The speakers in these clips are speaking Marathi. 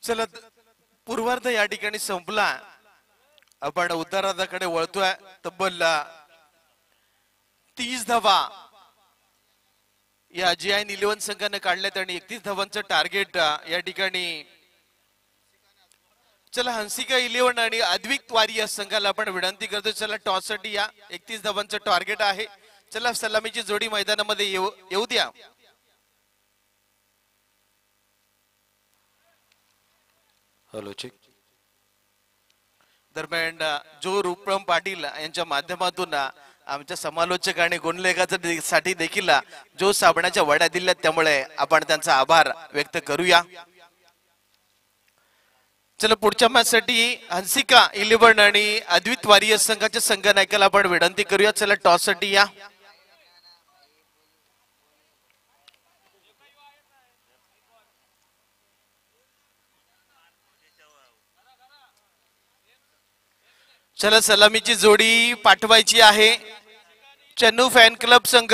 चला पूर्वार्ध या ठिकाणी संपला. आपण उत्तरार्धाकडे वळतोय. तब्बल 30 धावा या GI11 संघाने काढल्यात आणि 31 धावांचं टार्गेट या ठिकाणी. चला हंसिका 11 आणि अद्विक वारी या संघाला आपण विनंती करतो, चला टॉस साठी या. 31 धावांचं टार्गेट आहे. चला सलामीची जोडी मैदानामध्ये येऊ द्या. Hello check. दरम्यान जो रूपम पाटील यांच्या माध्यमातून आमच्या समालोचक आणि गुणलेखासाठी देखील जो साबणाच्या वड्या दिल्यात, त्यामुळे आपण त्यांचा आभार व्यक्त करूया. चला पुढच्या मॅच साठी हंसिका 11 आणि अद्वित वारियर संघाच्या संघ नायकाला आपण विनंती करूया. चला टॉस साठी या. चला सलामीची जोडी पाठवायची आहे. चन्नू फॅन क्लब संघ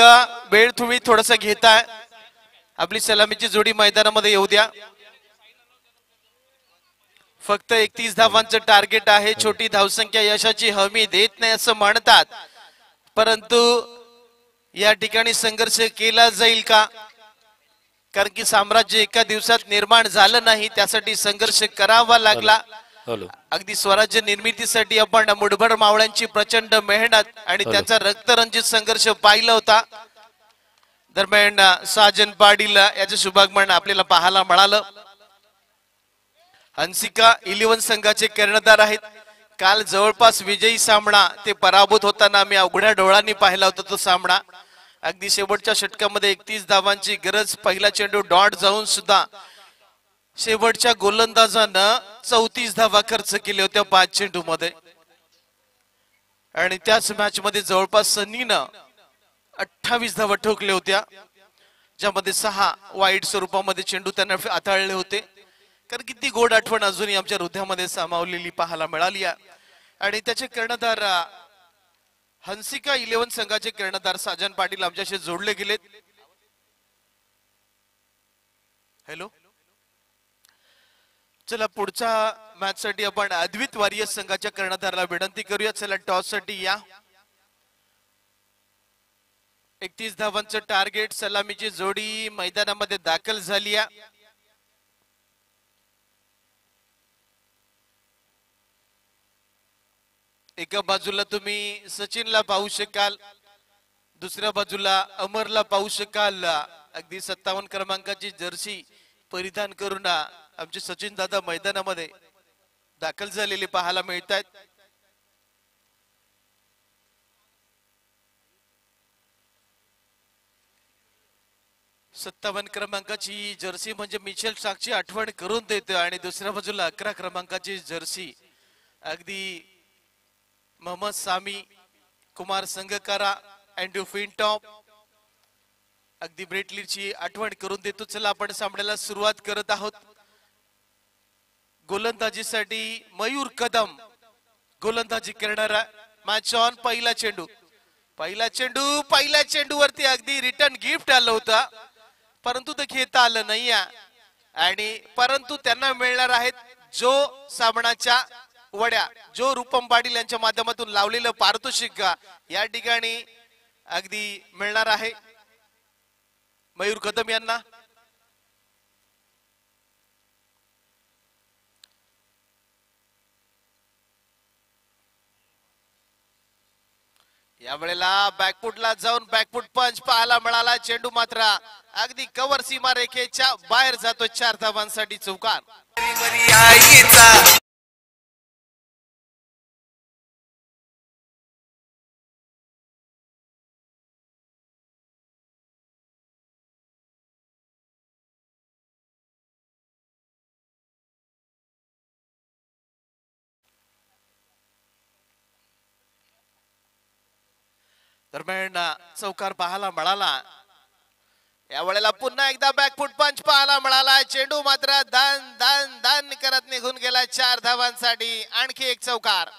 वेळ तुम्ही थोडासा घेताय. आपली सलामीची जोडी मैदानामध्ये येऊ द्या. फक्त 31 धावांचं टार्गेट आहे. छोटी धावसंख्या यशाची हमी देत नाही असं म्हणतात, परंतु या ठिकाणी संघर्ष केला जाईल का? कारण की साम्राज्य एका दिवसात निर्माण झालं नाही, त्यासाठी संघर्ष करावा लागला. अगदी स्वराज्य निर्मितीसाठी आपण मुठभर मावळ्यांची प्रचंड मेहनत आणि त्याचा रक्तरंजित संघर्ष पाहिला होता. दरम्यान साजन पाटील याचं शुभागमन आपल्याला पाहायला मिळालं. हंसिका 11 संघाचे कर्णधार आहेत. काल जवळपास विजयी सामना ते पराभूत होताना आम्ही अवघड्या डोळ्यांनी पाहिला होता तो सामना. अगदी शेवटच्या षटकामध्ये 31 धावांची गरज, पहिला चेंडू डॉट जाऊन सुद्धा शेवटच्या गोलंदाजानं 34 धावा खर्च केल्या होत्या 5 चेंडू मध्ये. आणि त्याच मॅच मध्ये जवळपास सनीनं 28 धावा ठोकल्या होत्या, ज्यामध्ये 6 वाईट स्वरूपामध्ये चेंडू त्यांना हाताळले होते. कारण किती गोड आठवण अजूनही आमच्या हृदयामध्ये सामावलेली पाहायला मिळाली. आणि त्याचे कर्णधार हंसिका 11 संघाचे कर्णधार साजन पाटील आमच्याशी जोडले गेलेत. हॅलो. चला पुढच्या मॅच साठी आपण अद्वित वारियर संघाच्या कर्णधाराला विनंती करूया. चला टॉस साठी या. 31 धावांचं टार्गेट. सलामीची जोडी मैदानामध्ये दाखल झाली. एका बाजूला तुम्ही सचिनला पाहू शकाल, दुसऱ्या बाजूला अमरला पाहू शकाल. अगदी 57 क्रमांकाची जर्सी परिधान करून आमचे सचिन दादा मैदानामध्ये दाखल झालेले पाहायला मिळत आहेत. सत्तावन्न क्रमांकाची जर्सी म्हणजे मिचेल स्टार्कची आठवण करून देते. आणि दुसऱ्या बाजूला 11 क्रमांकाची जर्सी अगदी मोहम्मद सामी, कुमार संगकारा, अँड्रू फिनटॉप, अगदी ब्रेटलीची आठवण करून देतो. चला आपण सामन्याला सुरुवात करत आहोत. गोलंदाजीसाठी मयूर कदम गोलंदाजी करणार. Match on. पहिला चेंडूवरती अगदी रिटर्न गिफ्ट आलं होतं, परंतु ते घेता आलं नाही. आणि परंतु त्यांना मिळणार आहेत जो सामनाच्या वड्या, जो रूपम पाटील यांच्या माध्यमातून लावलेलं पारितोषिक या ठिकाणी अगदी मिळणार आहे मयूर कदम यांना. यावेळेला बॅकफुटला जाऊन बॅकफुट पंच पाहायला मिळाला. चेंडू मात्र अगदी कव्हर सीमा रेखेच्या बाहेर जातो. 4 धावांसाठी चौकार. दरम्यान चौकार पाहायला मिळाला. यावेळेला पुन्हा एकदा बॅकफुट पंच पाहायला मिळाला. चेंडू मात्र दान दान दान करत निघून गेला. 4 धावांसाठी आणखी एक चौकार.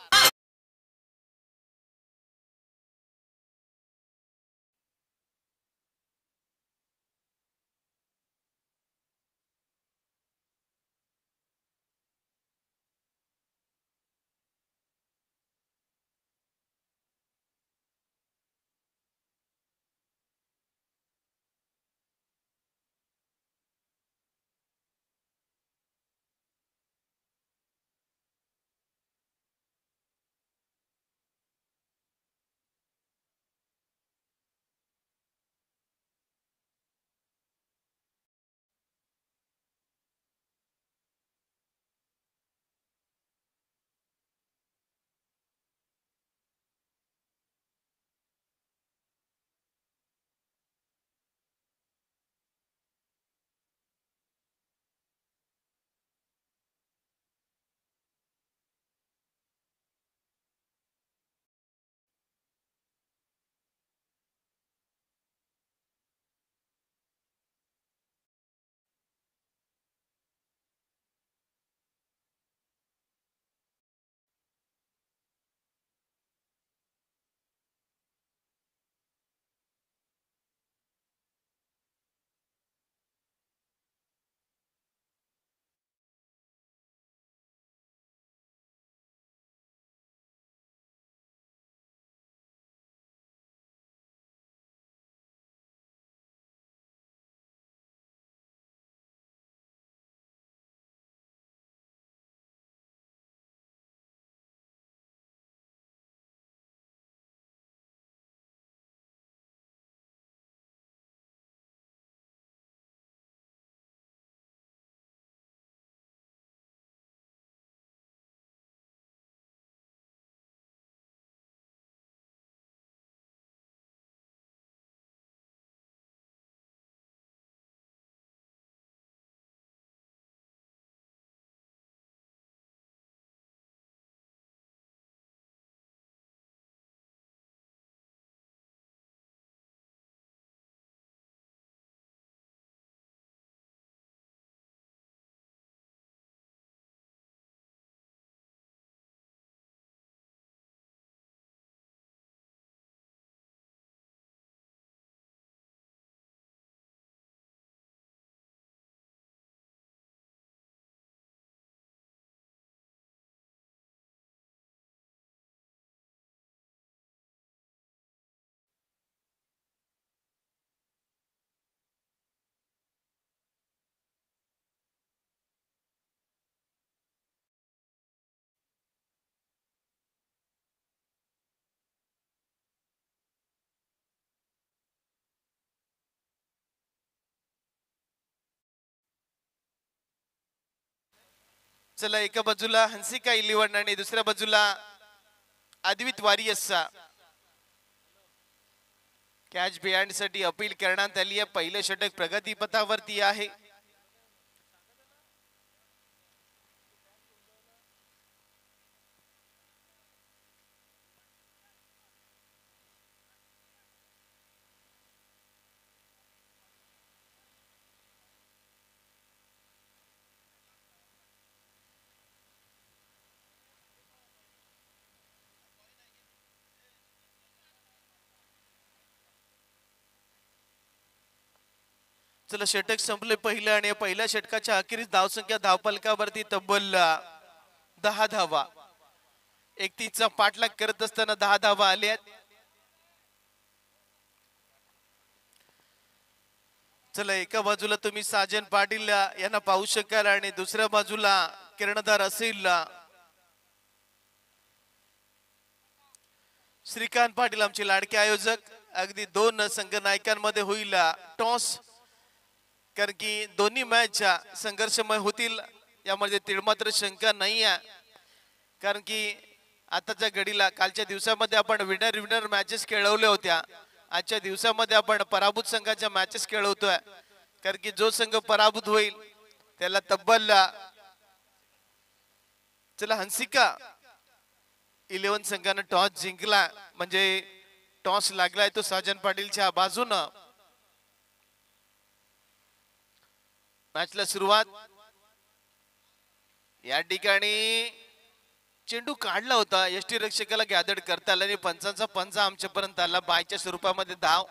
चला एका बाजूला हंसिका 11 आणि दुसऱ्या बाजूला अद्वित वारियसचा कॅच बिहाइंड साठी अपील करण्यात आली आहे. पहिले षटक प्रगतीपथावरती आहे. चला षटक संपले पहिलं आणि पहिल्या षटकाच्या अखेरीस धावसंख्या धावफलकावरती तब्बल 10 धावा. 31चा पाठलाग करत असताना 10 धावा आल्या. चला एका बाजूला तुम्ही साजन पाटील यांना पाहू शकाल आणि दुसऱ्या बाजूला कर्णधार असेल श्रीकांत पाटील आमचे लाडके आयोजक. अगदी दोन संघ नायकांमध्ये होईल टॉस, कारण की दोन्ही मॅच संघर्षमय होतील यामध्ये तिळमात्र शंका नाही आहे. कारण की आताच्या घडीला कालच्या दिवसामध्ये आपण विनर मॅचेस खेळवल्या होत्या. आजच्या दिवसामध्ये आपण पराभूत संघाच्या मॅचेस खेळवतोय. कारण की जो संघ पराभूत होईल त्याला तब्बल चला हंसिका 11 संघानं टॉस जिंकला, म्हणजे टॉस लागलाय तो साजन पाटीलच्या बाजूनं. मॅचला सुरुवात. या ठिकाणी चेंडू काढला होता, यष्टी रक्षकाला गॅदर करता आला आणि पंचांचा पंचा आमच्यापर्यंत आला. बायच्या स्वरूपामध्ये धाव.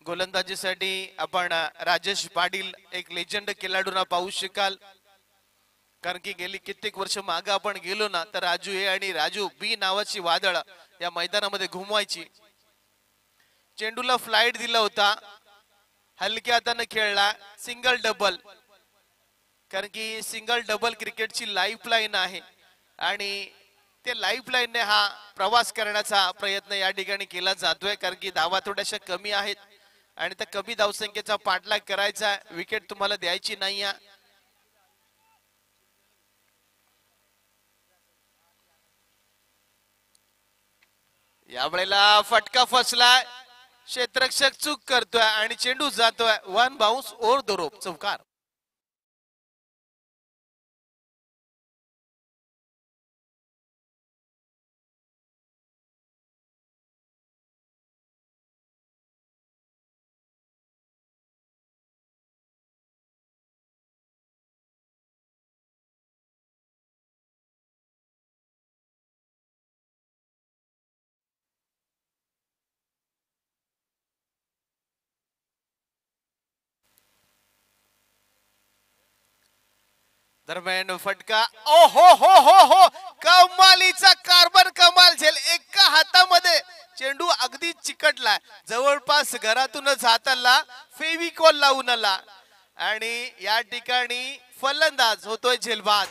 गोलंदाजीसाठी आपण राजेश पाटील एक लेजंड खेळाडूंना पाहू शकाल. कारण की गेली कित्येक वर्ष मागे आपण गेलो ना तर राजू ए आणि राजू बी नावाची वादळ या मैदानामध्ये घुमवायची. चेंडूला फ्लाइट दिला होता, हलक्या हाताने खेळला, सिंगल डबल. कारण की सिंगल डबल क्रिकेटची लाईफ लाईन आहे आणि ते लाईफ लाईनने हा प्रवास करण्याचा प्रयत्न या ठिकाणी केला जातोय. कारण की धावा थोड्याशा कमी आहेत आणि त्या कमी धावसंख्येचा पाठलाग करायचा, विकेट तुम्हाला द्यायची नाही. यावेळेला फटका फसलाय, क्षेत्ररक्षक चूक करतोय आणि चेंडू जातोय 1 बाउन्स ओव्हर द रोप, चौकार. दरम्यान फटका, ओ हो कमालीचा कारभार, कमाल झेल. एका हातामध्ये चेंडू अगदी चिकटला, जवळपास घरातूनच हाताला फेविकॉल लावून आला आणि या ठिकाणी फलंदाज होतोय झेलबाद.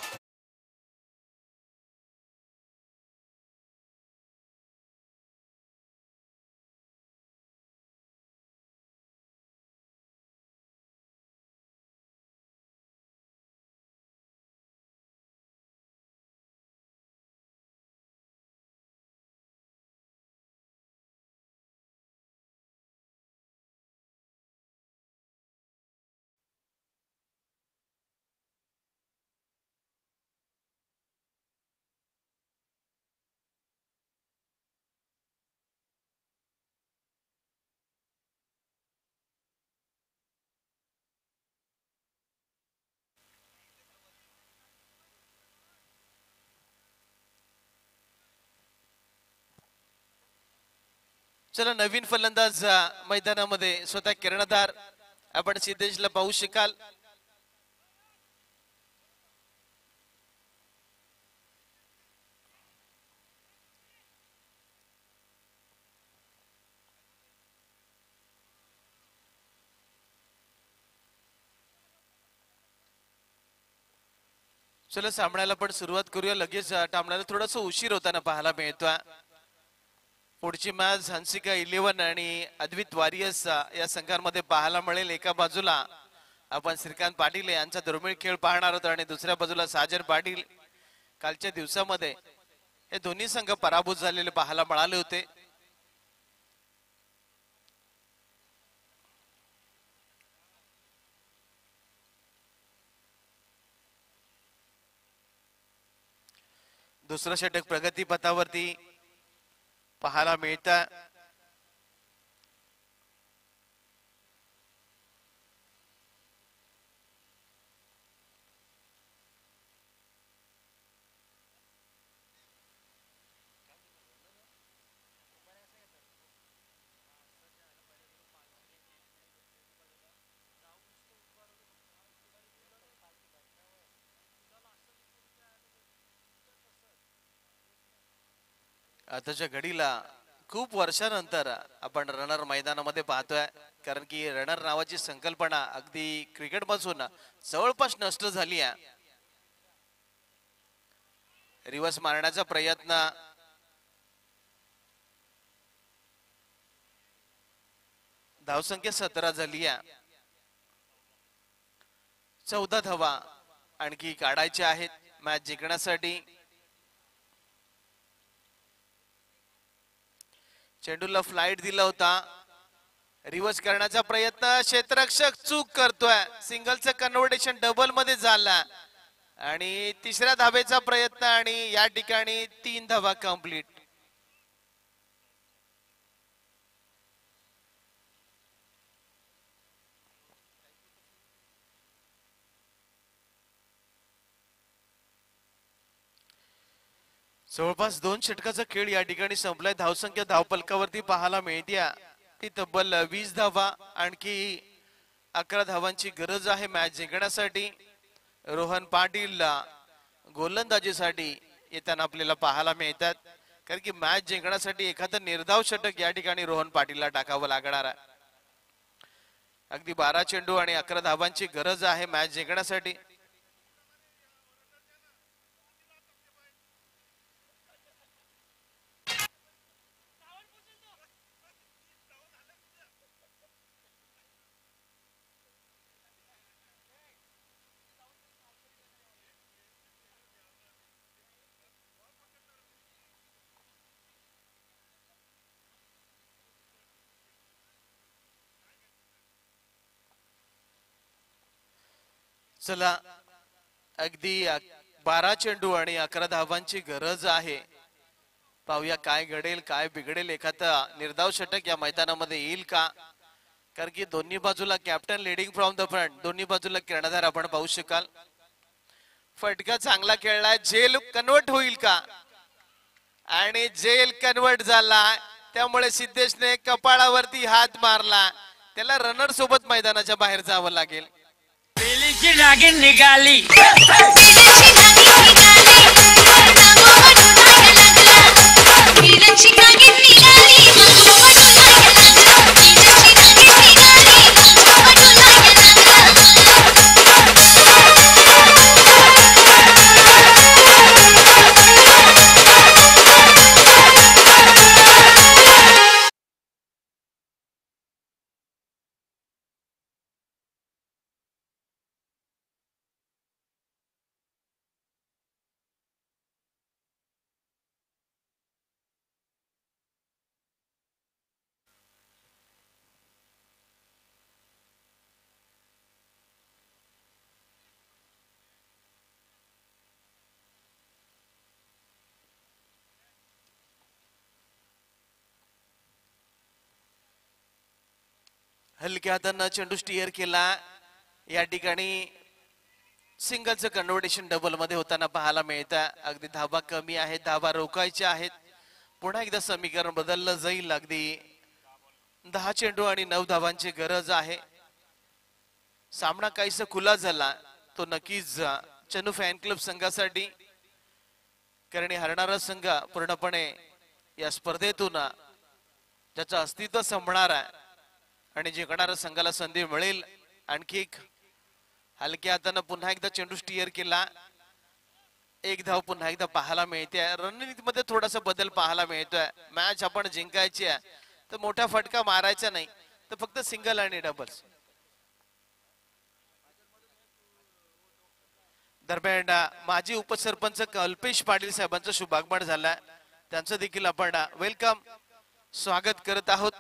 चला नवीन फलंदाज मैदानामध्ये स्वतः कर्णधार आपण सिद्धेशला पाहू शकाल. चला सामन्याला पण सुरुवात करूया. लगेच टामण्याला थोडासा उशीर होताना पाहायला मिळतोय. पुढची मॅच हंसिका 11 आणि अद्वित वारियस या संघांमध्ये पाहायला मिळेल. एका बाजूला आपण श्रीकांत पाटील यांचा दुर्मिळ खेळ पाहणार होतो आणि दुसऱ्या बाजूला साजन पाटील कालच्या दिवसामध्ये हे दोन्ही संघ पराभूत झालेले पाहायला मिळाले होते. दुसरं षटक प्रगती पथावरती पाहायला मिळतं. आताच्या घडीला खूप वर्षानंतर आपण रनर मैदानामध्ये पाहतोय, कारण की रनर नावाची संकल्पना अगदी क्रिकेट पासून जवळपास नष्ट झाली आहे. रिवर्स मारण्याचा प्रयत्न धावसंख्या 17 झाली आहे. 14 धावा आणखी काढायच्या आहेत मॅच जिंकण्यासाठी. चेंडूला फ्लाइट दिला होता, रिव्हर्स करण्याचा प्रयत्न, क्षेत्ररक्षक चूक करतोय. सिंगलचं कन्व्हर्टेशन डबल मध्ये झाला आणि तिसऱ्या धावेचा प्रयत्न आणि या ठिकाणी 3 धावा कंप्लीट. जवळपास 2 षटकाचा खेळ या ठिकाणी संपलाय. धावसंख्या धावपलकावरती पाहायला मिळते ती तब्बल 20 धावा. आणखी 11 धावांची गरज आहे मॅच जिंकण्यासाठी. रोहन पाटील गोलंदाजीसाठी येताना आपल्याला पाहायला मिळतात, कारण की मॅच जिंकण्यासाठी एखादं निर्धाव षटक या ठिकाणी रोहन पाटीलला टाकावं लागणार आहे. अगदी 12 चेंडू आणि 11 धावांची गरज आहे मॅच जिंकण्यासाठी. चला, अगदी 12 चेंडू आणि 11 धावांची गरज आहे. पाहूया काय घडेल काय बिघडेल. एखादा निर्धाव षटक या मैदानामध्ये येईल का, कारण की दोन्ही बाजूला captain leading from the front. दोन्ही बाजूला कर्णधार आपण पाहू शकाल. फटका चांगला खेळलाय. जेल कन्वर्ट होईल का, आणि जेल कन्वर्ट झाला. त्यामुळे सिद्धेशने कपाळावरती हात मारला. त्याला रनर सोबत मैदानाच्या बाहेर जावं लागेल. नागिन निघाली हलक्या हातांना चेंडू स्टिअर केला. या ठिकाणी सिंगलचं कन्व्हर्टेशन डबल मध्ये होताना पाहायला मिळतं. अगदी धावा कमी आहेत, धावा रोखायच्या आहेत. पुन्हा एकदा समीकरण बदललं जाईल. अगदी 10 चेंडू आणि 9 धावांची गरज आहे. सामना काहीसा खुला झाला तो नक्कीच चनू फॅन क्लब संघासाठी, कारण हरणारा संघ पूर्णपणे या स्पर्धेतून ज्याचं अस्तित्व संपणार आहे आणि जिंकणाऱ्या संघाला संधी मिळेल. आणखी एक हलक्या हाताने पुन्हा एकदा चेंडू स्टिअर केला. 1 धाव पुन्हा एकदा पाहायला मिळते. रणनीतीमध्ये थोडासा बदल पाहायला मिळतोय. मॅच आपण जिंकायची आहे तर मोठा फटका मारायचा नाही, तर फक्त सिंगल आणि डबल्स. दरम्यान माजी उपसरपंच कल्पेश पाटील साहेबांचा शुभागमन झाला, त्यांचं देखील आपण वेलकम स्वागत करत आहोत.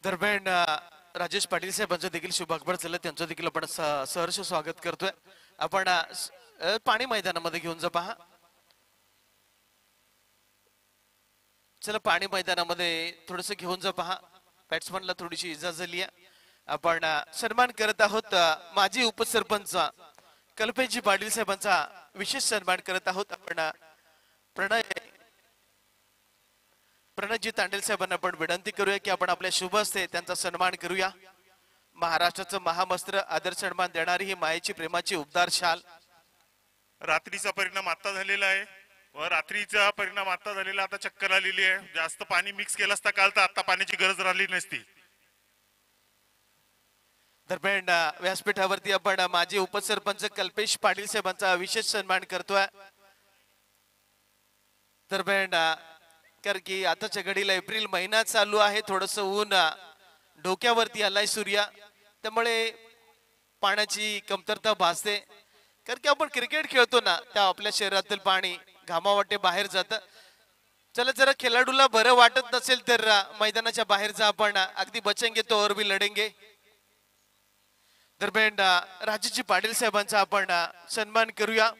दरम्यान राजेश पाटील साहेबांचं देखील शुभागमन झालं, त्यांचं देखील आपण सहर्ष स्वागत करतोय. आपण पाणी मैदानामध्ये घेऊन जा पहा. चला पाणी मैदानामध्ये थोडस घेऊन जा पहा. बॅट्समनला थोडीशी इजा झाली आहे. आपण सन्मान करत आहोत माजी उपसरपंच कल्पेशजी पाटील साहेबांचा विशेष सन्मान करत आहोत. आपण प्रणयजी तांडेल साहेबांना आपण विनंती करूया की आपण आपल्या शुभ हस्ते त्यांचा सन्मान करूया. महाराष्ट्राचं महावस्त्र आदर सन्मान देणारी ही मायेची प्रेमाची उबदार शाल. रात्रीचा परिणाम आता झालेला आहे व रात्रीचा परिणाम आता झालेला, आता चक्कर आलेली आहे. जास्त पाणी मिक्स केलं असता काल तर आता पाण्याची गरज राहिली नसती. दरम्यान व्यासपीठावरती आपण माजी उपसरपंच कल्पेश पाटील साहेबांचा विशेष सन्मान करतोय. दरम्यान कारण की आताच्या घडीला एप्रिल महिना चालू आहे, थोडस ऊन डोक्यावरती आलाय सूर्य, त्यामुळे पाण्याची कमतरता भासते. कारण की आपण क्रिकेट खेळतो ना, त्या आपल्या शरीरातील पाणी घामावाटे बाहेर जात. चला जरा खेळाडूला बरं वाटत नसेल तर मैदानाच्या बाहेर जा, आपण अगदी बचेंगे तो और भी लढेंगे. दरम्यान राजेशजी पाटील साहेबांचा आपण सन्मान करूया.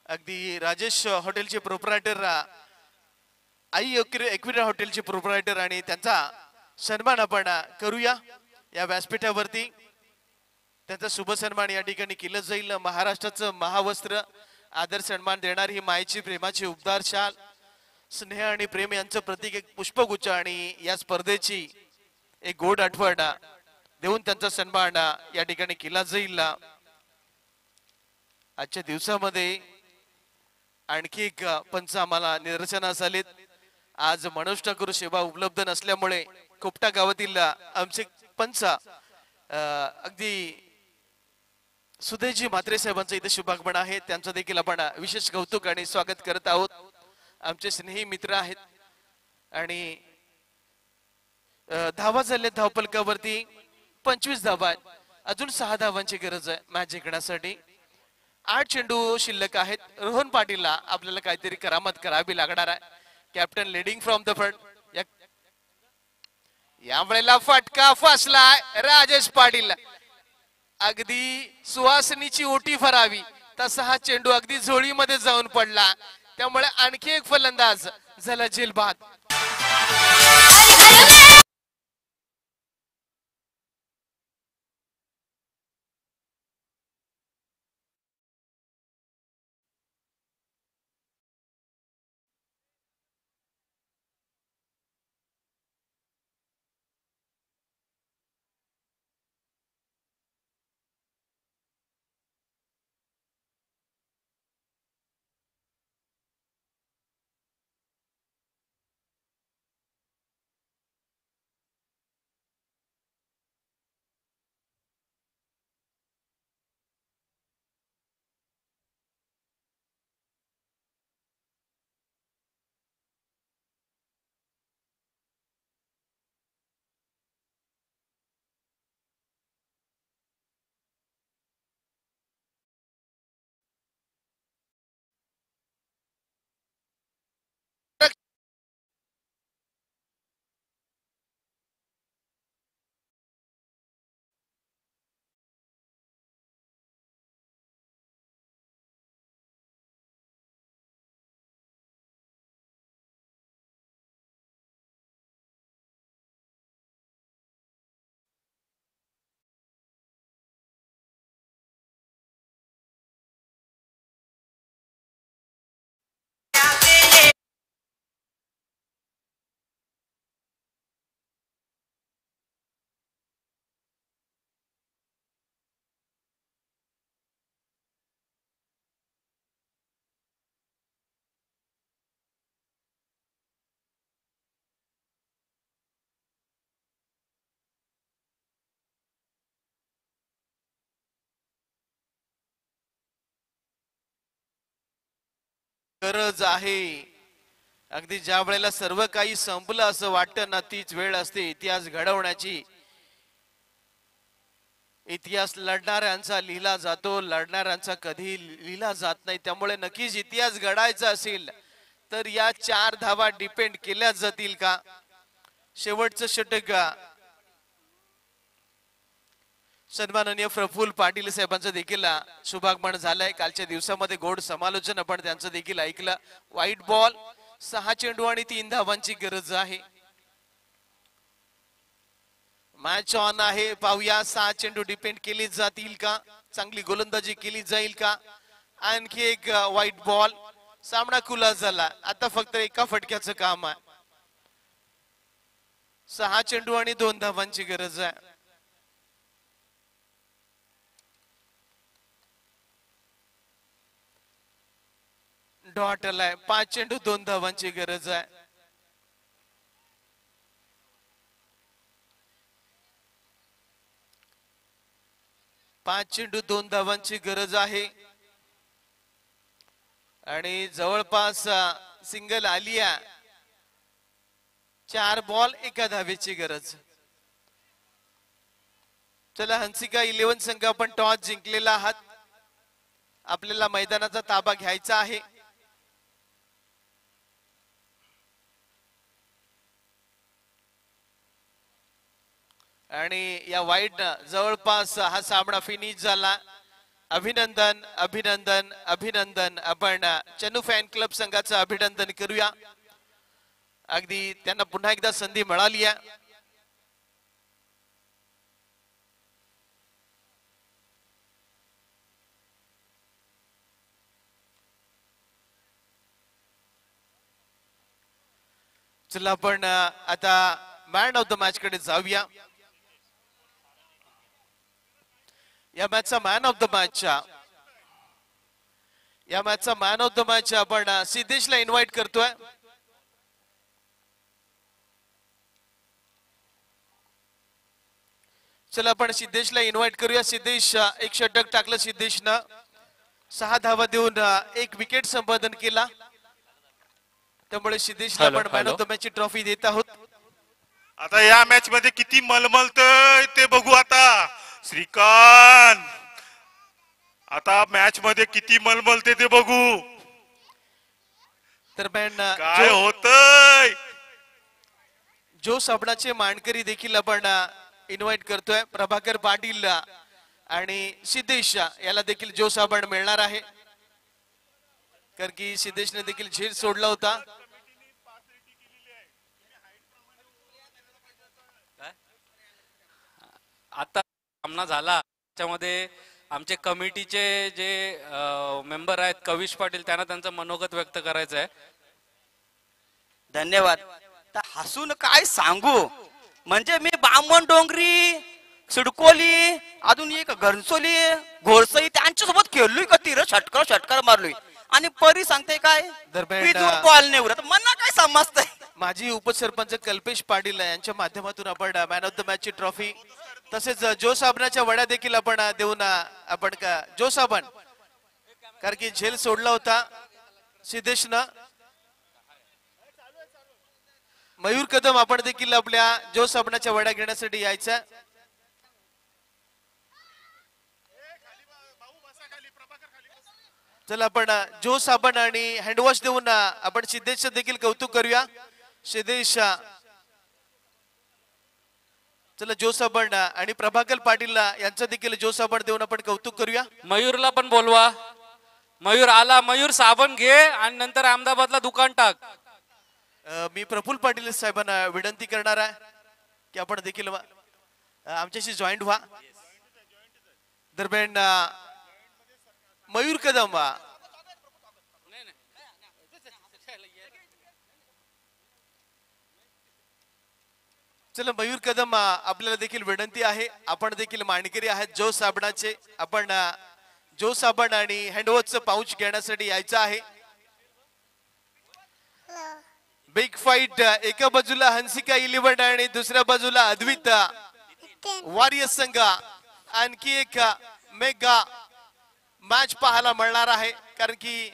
अगदी राजेश हॉटेलचे प्रोप्रायटर, आई एक्विरा हॉटेलचे प्रोप्रायटर, आणि त्यांचा सन्मान आपण करूया या व्यासपीठावरती. त्यांचा शुभ सन्मान या ठिकाणी केलं जाईल. महाराष्ट्राचं महावस्त्र आदर सन्मान देणारी ही मायेची प्रेमाची उबदार शाल, स्नेह आणि प्रेम यांचं प्रतीक एक पुष्पगुच्छ आणि या स्पर्धेची एक गोड आठवण देऊन त्यांचा सन्मान या ठिकाणी केला जाईल. आजच्या दिवसामध्ये आणखी एक पंच आम्हाला निदर्शनास आलेत. आज मनोज ठाकूर सेवा उपलब्ध नसल्यामुळे कोपटा गावातील आमचे पंच अगदी सुधीरजी म्हात्रे साहेबांचं इथे शुभागमन आहे, त्यांचं देखील आपण विशेष कौतुक आणि स्वागत करत आहोत. आमचे स्नेही मित्र आहेत. आणि धावा झाले धावपलकावरती 25 धावा आहेत. अजून 6 धावांची गरज आहे मॅच जिंकण्यासाठी. 8 चेंडू शिल्लक आहेत. रोहन पाटीलला आपल्याला काहीतरी करामत करावी लागणार आहे. Captain leading from the front. या वेळेला फटका फसलाय राजेश पाटील. अगदी सुहासनीची ओटी भरावी तसा हा चेंडू अगदी झोळीमध्ये जाऊन पडला, त्यामुळे आणखी एक फलंदाज झाला जेलबाद. गरज आहे. अगदी ज्या वेळेला सर्व काही संपलं असं वाटतं ना, तीच वेळ असते इतिहास घडवण्याची. इतिहास लढणाऱ्यांचा लिहिला जातो, लढणाऱ्यांचा कधी लिहिला जात नाही. त्यामुळे नक्कीच इतिहास घडायचा असेल तर या 4 धावा डिपेंड केल्या जातील का. शेवटचं षटक सन्माननीय प्रफुल्ल पाटील साहेबांचं देखील शुभागमन झालंय. कालच्या दिवसामध्ये गोड समालोचन आपण त्यांचं देखील ऐकलं. व्हाईट बॉल, 6 चेंडू आणि 3 धावांची गरज आहे. मॅच ऑन आहे. पाहूया 6 चेंडू डिपेंड केले जातील का, चांगली गोलंदाजी केली जाईल का. आणखी एक व्हाईट बॉल, सामना खुला झाला. आता फक्त एका फटक्याचं काम आहे. 6 चेंडू आणि 2 धावांची गरज आहे. डॉट आलाय. 5 चेंडू 2 धावांची गरज आहे. पाच चेंडू 2 धावांची गरज आहे आणि जवळपास सिंगल आली आहे. 4 बॉल 1 धावेची गरज. चला हंसिका 11 संघ आपण टॉस जिंकलेला आहात. आपल्याला मैदानाचा ताबा घ्यायचा आहे. आणि या वाईट जवळपास हा सामना फिनिश झाला. अभिनंदन अभिनंदन अभिनंदन. आपण चनू फॅन क्लब संघाचं अभिनंदन करूया. अगदी त्यांना पुन्हा एकदा संधी मिळाली आहे. चला आपण आता मॅन ऑफ द मॅच कडे जाऊया. या मॅचचा मॅन ऑफ द मॅच आपण सिद्धेशला इन्व्हाइट करतोय. चला आपण सिद्धेशला इन्व्हाइट करूया. सिद्धेश एक षटक टाकलं सिद्धेशनं. 6 धावा देऊन 1 विकेट संपादन केला. त्यामुळे सिद्धेशला आपण मॅन ऑफ द मॅच ची ट्रॉफी देत आहोत. आता या मॅच मध्ये किती मलमलतय ते बघू. आता श्रीकांत आता मॅच मध्ये किती मलमलते ते बघू. तर काय होतंय. जो साबणाचे मानकरी देखील आपण इन्व्हाइट करतोय. प्रभाकर पाटील आणि सिद्धेश याला देखील जो साबण मिळणार आहे. कारण की सिद्धेशने देखील झेल सोडला होता. आता सामना झाला त्याच्यामध्ये आमचे कमिटीचे जे मेंबर आहेत कविश पाटील त्यांना त्यांचं मनोगत व्यक्त करायचं आहे. धन्यवाद. तर हसून काय सांगू, म्हणजे मी बामण डोंगरी, सिडकोली, अजून एक घनसोली, घोडसई त्यांच्यासोबत खेळलोय का तीर षटकार मारलोय. आणि परी सांगते काय बॉल नाही उरत. मना काय समजतंय. माजी उपसरपंच कल्पेश पाटील यांच्या माध्यमातून आपण मॅन ऑफ द मॅच ची ट्रॉफी तसेच जो साबणाच्या वड्या देखील आपण देऊन आपण जो साबण कारण की झेल सोडला होता सिद्धेशनं. मयूर कदम आपण देखील आपल्या जो साबणाच्या वड्या घेण्यासाठी यायचा. चला आपण जो साबण आणि हँडवॉश देऊन आपण सिद्धेशचं देखील कौतुक करूया. सिद्धेश चला जो साबण आणि प्रभाकर पाटील यांचं देखील जो साबण देऊन आपण कौतुक करूया. मयूरला पण बोलवा. मयूर आला. मयूर साबण घे आणि नंतर अहमदाबादला दुकान टाक. मी प्रफुल्ल पाटील साहेबांना विनंती करणार आहे की आपण देखील आमच्याशी जॉईंट व्हा. दरम्यान मयूर कदम चला मयूर कदम आपल्याला देखील विनंती आहे. आपण देखील मानकरी आहेत जो साबणाचे. आपण जो साबण आणि हँडवॉशचं पाऊच घेण्यासाठी यायचं आहे. बिग फाईट एका बाजूला हंसिका 11 आणि दुसऱ्या बाजूला अद्वित वॉरियर्स संघ. आणखी एक मेगा मॅच पाहायला मिळणार आहे. कारण की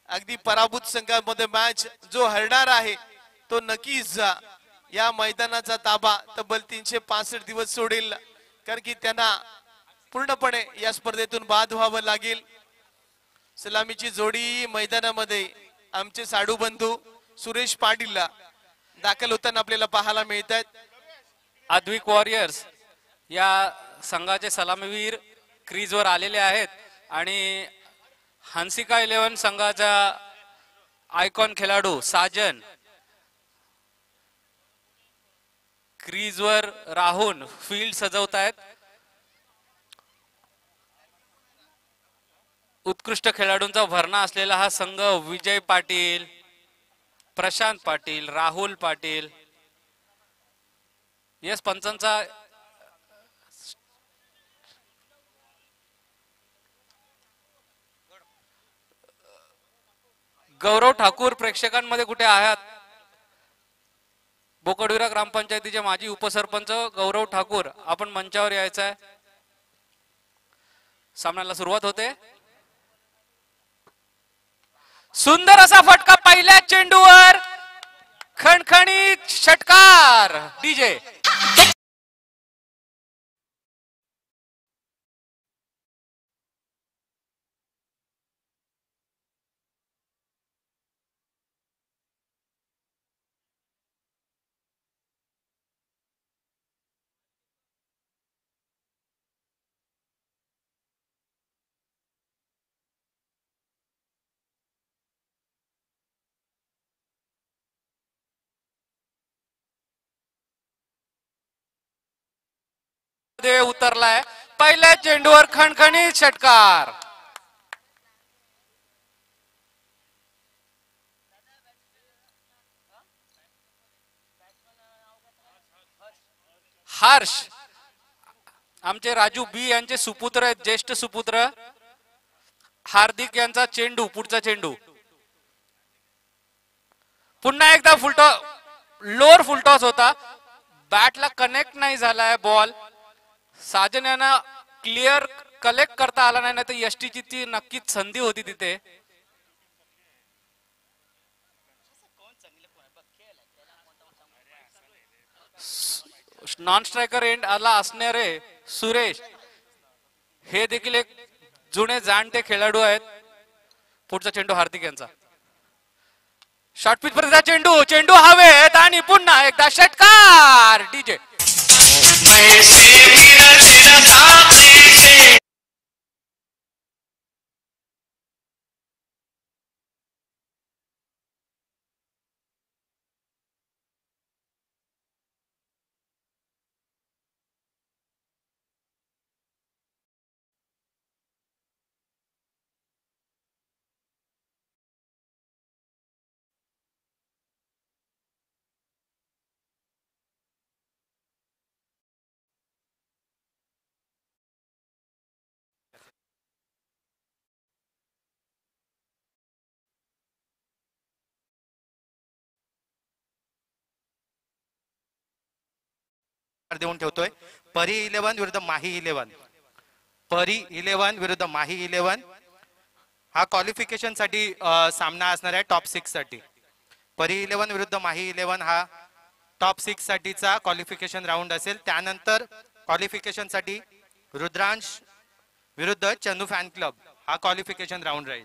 अगदी पराभूत संघामध्ये मॅच जो हरणार आहे तो नक्कीच या मैदानाचा ताबा तब्बल 365 दिवस सोडेल, कारण की त्यांना पूर्णपणे या स्पर्धेतून बाद व्हावं लागेल. सलामीची जोडी मैदानामध्ये आमचे साडू बंधू सुरेश पाटील दाखल होताना आपल्याला पाहायला मिळत आहेत. अद्विक वॉरियर्स या संघाचे सलामीवीर क्रीजवर आलेले आहेत आणि हंसिका 11 संघाचा आयकॉन खेळाडू साजन क्रीजवर राहून फील्ड सजवतायत. उत्कृष्ट खेळाडूंचा भरणा असलेला हा संघ विजय पाटील, प्रशांत पाटील, राहुल पाटील यस पंचांचा गौरव ठाकूर प्रेक्षकांमध्ये कुठे आहात? बोकडविरा ग्रामपंचायतीचे माजी उपसरपंच गौरव ठाकूर, आपण मंचावर यायचं आहे. सामन्याला सुरुवात होते. सुंदर असा फटका पहिल्या चेंडूवर, खणखणीत षटकार. डीजे उतरलाय. पहिल्या चेंडूवर खणखणीत षटकार. हर्ष आमचे राजू बी यांचे सुपुत्र आहेत, ज्येष्ठ सुपुत्र हार्दिक यांचा चेंडू. पुढचा चेंडू पुन्हा एकदा फुलटॉस, लोअर फुलटॉस होता, बॅटला कनेक्ट नाही झालाय बॉल. साजन यांना क्लिअर कलेक्ट करता आला नाही, तर यष्टीची ती नक्कीच संधी होती तिथे. नॉन स्ट्रायकर एंड आला असणारे सुरेश हे देखील एक जुने जाणते खेळाडू आहेत. पुढचा चेंडू हार्दिक यांचा. शॉर्ट पिच पर्यंत चेंडू, चेंडू हवेत आणि पुन्हा एकदा षटकार. डीजे देऊन ठेवतोय. परी 11 विरुद्ध माही 11. परी 11 विरुद्ध माही 11 हा क्वालिफिकेशन साठी सामना असणार आहे टॉप 6 साठी. परी 11 विरुद्ध माही 11 हा टॉप 6 साठीचा क्वालिफिकेशन राऊंड असेल. त्यानंतर क्वालिफिकेशन साठी रुद्रांश विरुद्ध चंदू फॅन क्लब हा क्वालिफिकेशन राऊंड राहील.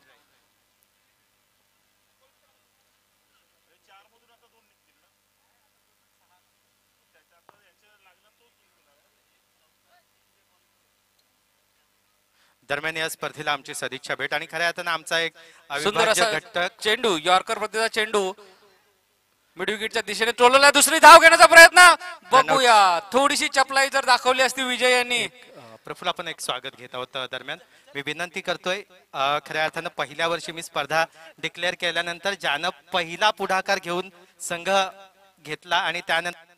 दरम्यान या स्पर्धेला आमची सदिच्छा भेट आणि खऱ्या अर्थानं आमचा एक सुंदर असा घटक चेंडू, यॉर्कर पद्धतीचा चेंडू मिड विकेटच्या दिशेने टोलवला. दुसरी धाव घेण्याचा प्रयत्न बघूया. थोडीशी चपलाई जर दाखवली असती विजय यांनी. प्रफुल्ल आपण एक स्वागत घेत आहोत. दरम्यान मी विनंती करतोय, खऱ्या अर्थानं पहिल्या वर्षी मी स्पर्धा डिक्लेअर केल्यानंतर ज्यानं पहिला पुढाकार घेऊन संघ घेतला आणि त्यानंतर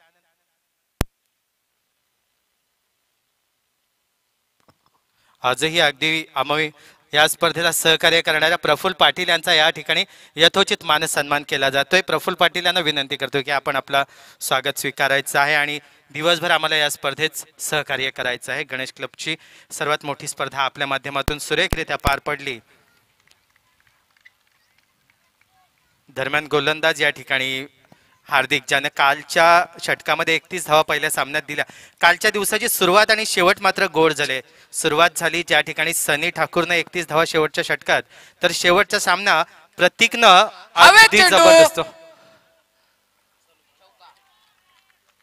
आजही अगदी आम्ही या स्पर्धेला सहकार्य करणाऱ्या प्रफुल्ल पाटील यांचा या ठिकाणी यथोचित मान सन्मान केला जातोय. प्रफुल्ल पाटील यांना विनंती करतोय की आपण आपला स्वागत स्वीकारायचं आहे आणि दिवसभर आम्हाला या स्पर्धेत सहकार्य करायचं आहे. गणेश क्लबची सर्वात मोठी स्पर्धा आपल्या माध्यमातून सुरेखरित्या पार पडली. दरम्यान गोलंदाज या ठिकाणी हार्दिक, ज्याने कालच्या षटकामध्ये 31 धावा पहिल्या सामन्यात दिल्या. कालच्या दिवसाची सुरुवात आणि शेवट मात्र गोड झाले. सुरुवात झाली ज्या ठिकाणी सनी ठाकूरने 31 धावा शेवटच्या षटकात, तर शेवटचा सामना प्रतीकनं अगदी जबरदस्त.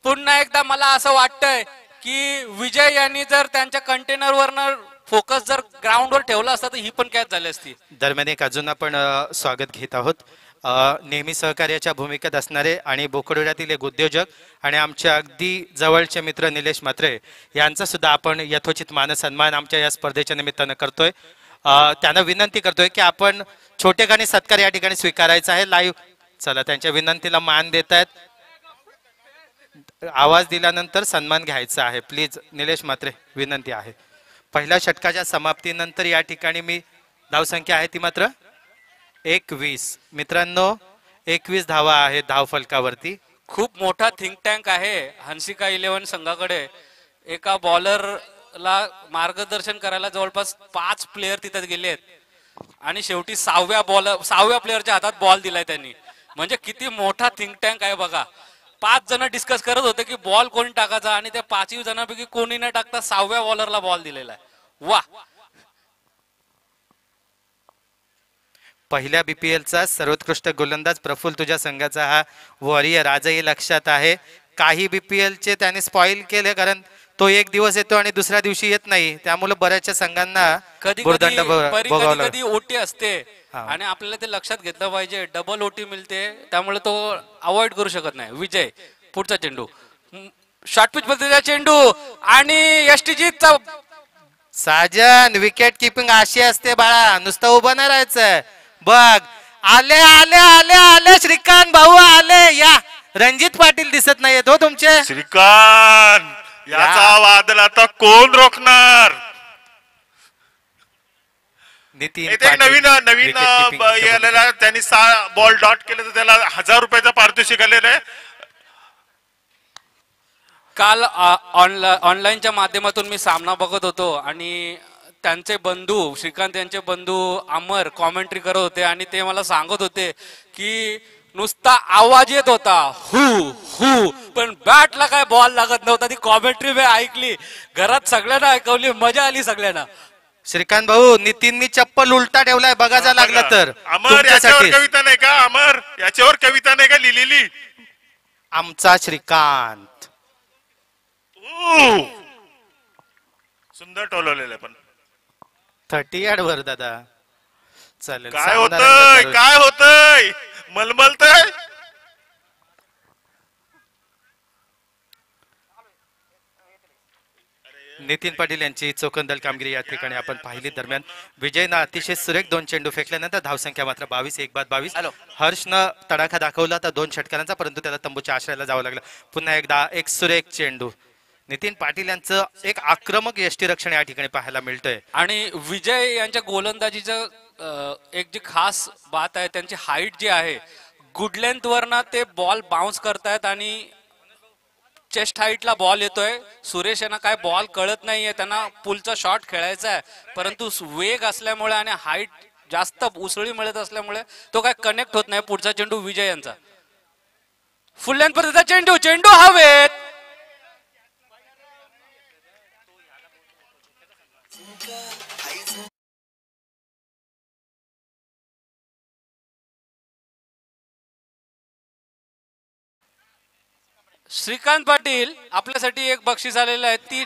पुन्हा एकदा मला असं वाटतंय की विजय यांनी जर त्यांच्या कंटेनरवरनं फोकस जर ग्राउंडवर ठेवला असता तर ही पण कॅच झाली असती. दरम्यान एक अजून आपण स्वागत घेत आहोत. नेहमी सहकार्याच्या भूमिकेत असणारे आणि बोकडोड्यातील एक उद्योजक आणि आमचे अगदी जवळचे मित्र निलेश म्हात्रे यांचा सुद्धा आपण यथोचित मानसन्मान आमच्या या स्पर्धेच्या निमित्तानं करतोय. त्यांना विनंती करतोय की आपण छोटेखानी सत्कार या ठिकाणी स्वीकारायचा आहे लाईव्ह. चला, त्यांच्या विनंतीला मान देत आहेत. आवाज दिल्यानंतर सन्मान घ्यायचा आहे. प्लीज निलेश म्हात्रे, विनंती आहे. पहिल्या षटकाच्या समाप्तीनंतर या ठिकाणी मी धावसंख्या आहे ती मात्र 21. मित्रांनो, 21 धावा आहेत धाव फलकावरती. खूप मोठा थिंक टँक आहे हंसिका 11 संघाकडे. एका बॉलरला मार्गदर्शन करायला जवळपास 5 प्लेयर तिथे गेले आहेत आणि शेवटी 6व्या प्लेयरच्या हातात बॉल दिलाय त्यांनी. म्हणजे किती मोठा थिंक टँक आहे बघा. 5 जण डिस्कस करत होते की बॉल कोणी टाकायचा आणि त्या 5 जणांपैकी कोणी न टाकता 6व्या बॉलरला बॉल दिलेला आहे. वा. पहिल्या बीपीएलचा सर्वोत्कृष्ट गोलंदाज प्रफुल्ल तुझ्या संघाचा हा वॉरियर आजही लक्षात आहे. काही बीपीएलचे त्याने स्पॉइल केले, कारण तो एक दिवस येतो आणि दुसऱ्या दिवशी येत नाही. त्यामुळे बऱ्याचशा संघांना भुर्दंड भोगावं लागतं. कधी ओटी असते आणि आपल्याला ते लक्षात घेतलं पाहिजे. डबल ओटी मिळते, त्यामुळे तो अवॉइड करू शकत नाही. विजय, पुढचा चेंडू, शॉर्टपिच पद्धतीचा चेंडू आणि यष्टीजीतचा. साजन, विकेट किपिंग अशी असते बाळा, नुसतं उभं नाही राहायचं. बघ, आले आले आले आले श्रीकांत भाऊ आले. या रणजित पाटील दिसत नाहीयेत हो तुमचे. श्रीकांत, याचा वादळ आता कोण रोखणार? नितीन एक नवीन याला त्यांनी 6 बॉल डॉट केले तर त्याला 1000 रुपयाचा पारितोषिक आलेलं आहे. काल ऑनलाईनच्या माध्यमातून मी सामना बघत होतो आणि त्यांचे बंधू श्रीकांत यांचे बंधू अमर कॉमेंट्री करत होते आणि ते मला सांगत होते की नुसता आवाज येत होता हु हु, पण बॅटला काय बॉल लागत नव्हता. ती कॉमेंट्री मी ऐकली, घरात सगळ्यांना ऐकवली, मजा आली सगळ्यांना. श्रीकांत भाऊ, नितीननी चप्पल उलटा ठेवलाय बघायला लागला तर. अमर, याच्यावर कविता नाही का? अमर, याच्यावर कविता नाही का लिहिलेली? आमचा श्रीकांत सुंदर टोलवलेलं पण 30 वर दादा. चालेल, काय होतंय? काय होतंय? मलमलतय. नितीन पाटील यांची चोखंदल कामगिरी या ठिकाणी आपण पाहिली. दरम्यान विजयनं अतिशय सुरेख 2 चेंडू फेकल्यानंतर धावसंख्या मात्र 22. 1-22. हर्षनं तडाखा दाखवला तर 2 षटकारांचा, परंतु त्याला तंबूच्या आश्रयाला जावं लागलं. पुन्हा एकदा एक सुरेख चेंडू. नितीन पाटील यांचं एक आक्रमक यष्टीरक्षण या ठिकाणी पाहायला मिळतंय. आणि विजय यांच्या गोलंदाजीचं एक जी खास बात आहे, त्यांची हाईट जी आहे, गुड लेंथ वरनं ते बॉल बाउन्स करतायत आणि चेस्ट हाईटला बॉल येतोय. सुरेश यांना काय बॉल कळत नाहीये, त्यांना पुलचा शॉट खेळायचा आहे, परंतु वेग असल्यामुळे आणि हाईट जास्त उसळी मिळत असल्यामुळे तो काय कनेक्ट होत नाही. पुढचा चेंडू विजय यांचा, फुल लेंथ पर्यंतचा चेंडू, चेंडू हवेत. श्रीकांत पाटील आपल्यासाठी एक बक्षीस आलेलं आहे.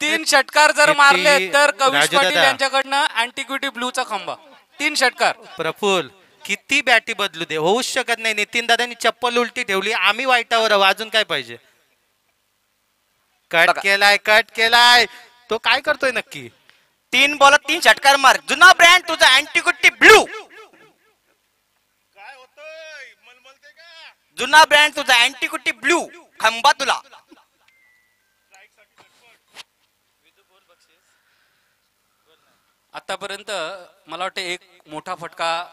3 षटकार जर मारले तर कविश पाटील यांच्याकडनं अँटिक्विटी ब्लूचा खंबा. 3 षटकार. प्रफुल्ल, किती बॅटी बदलू दे, होऊच शकत नाही. नितीन दादांनी चप्पल उलटी ठेवली, आम्ही वाईटावर आहोत. अजून काय पाहिजे? कट केलाय. तो काय करतोय नक्की? 3 बॉल 3 षटकार मार. जुना ब्रँड तुझा अँटिक्विटी ब्लू. काय होतंय? मलमलते का? जुना ब्रँड तुझा अँटिक्विटी ब्लू खंबा तुला. आतापर्यंत मला वाटतं एक मोठा फटका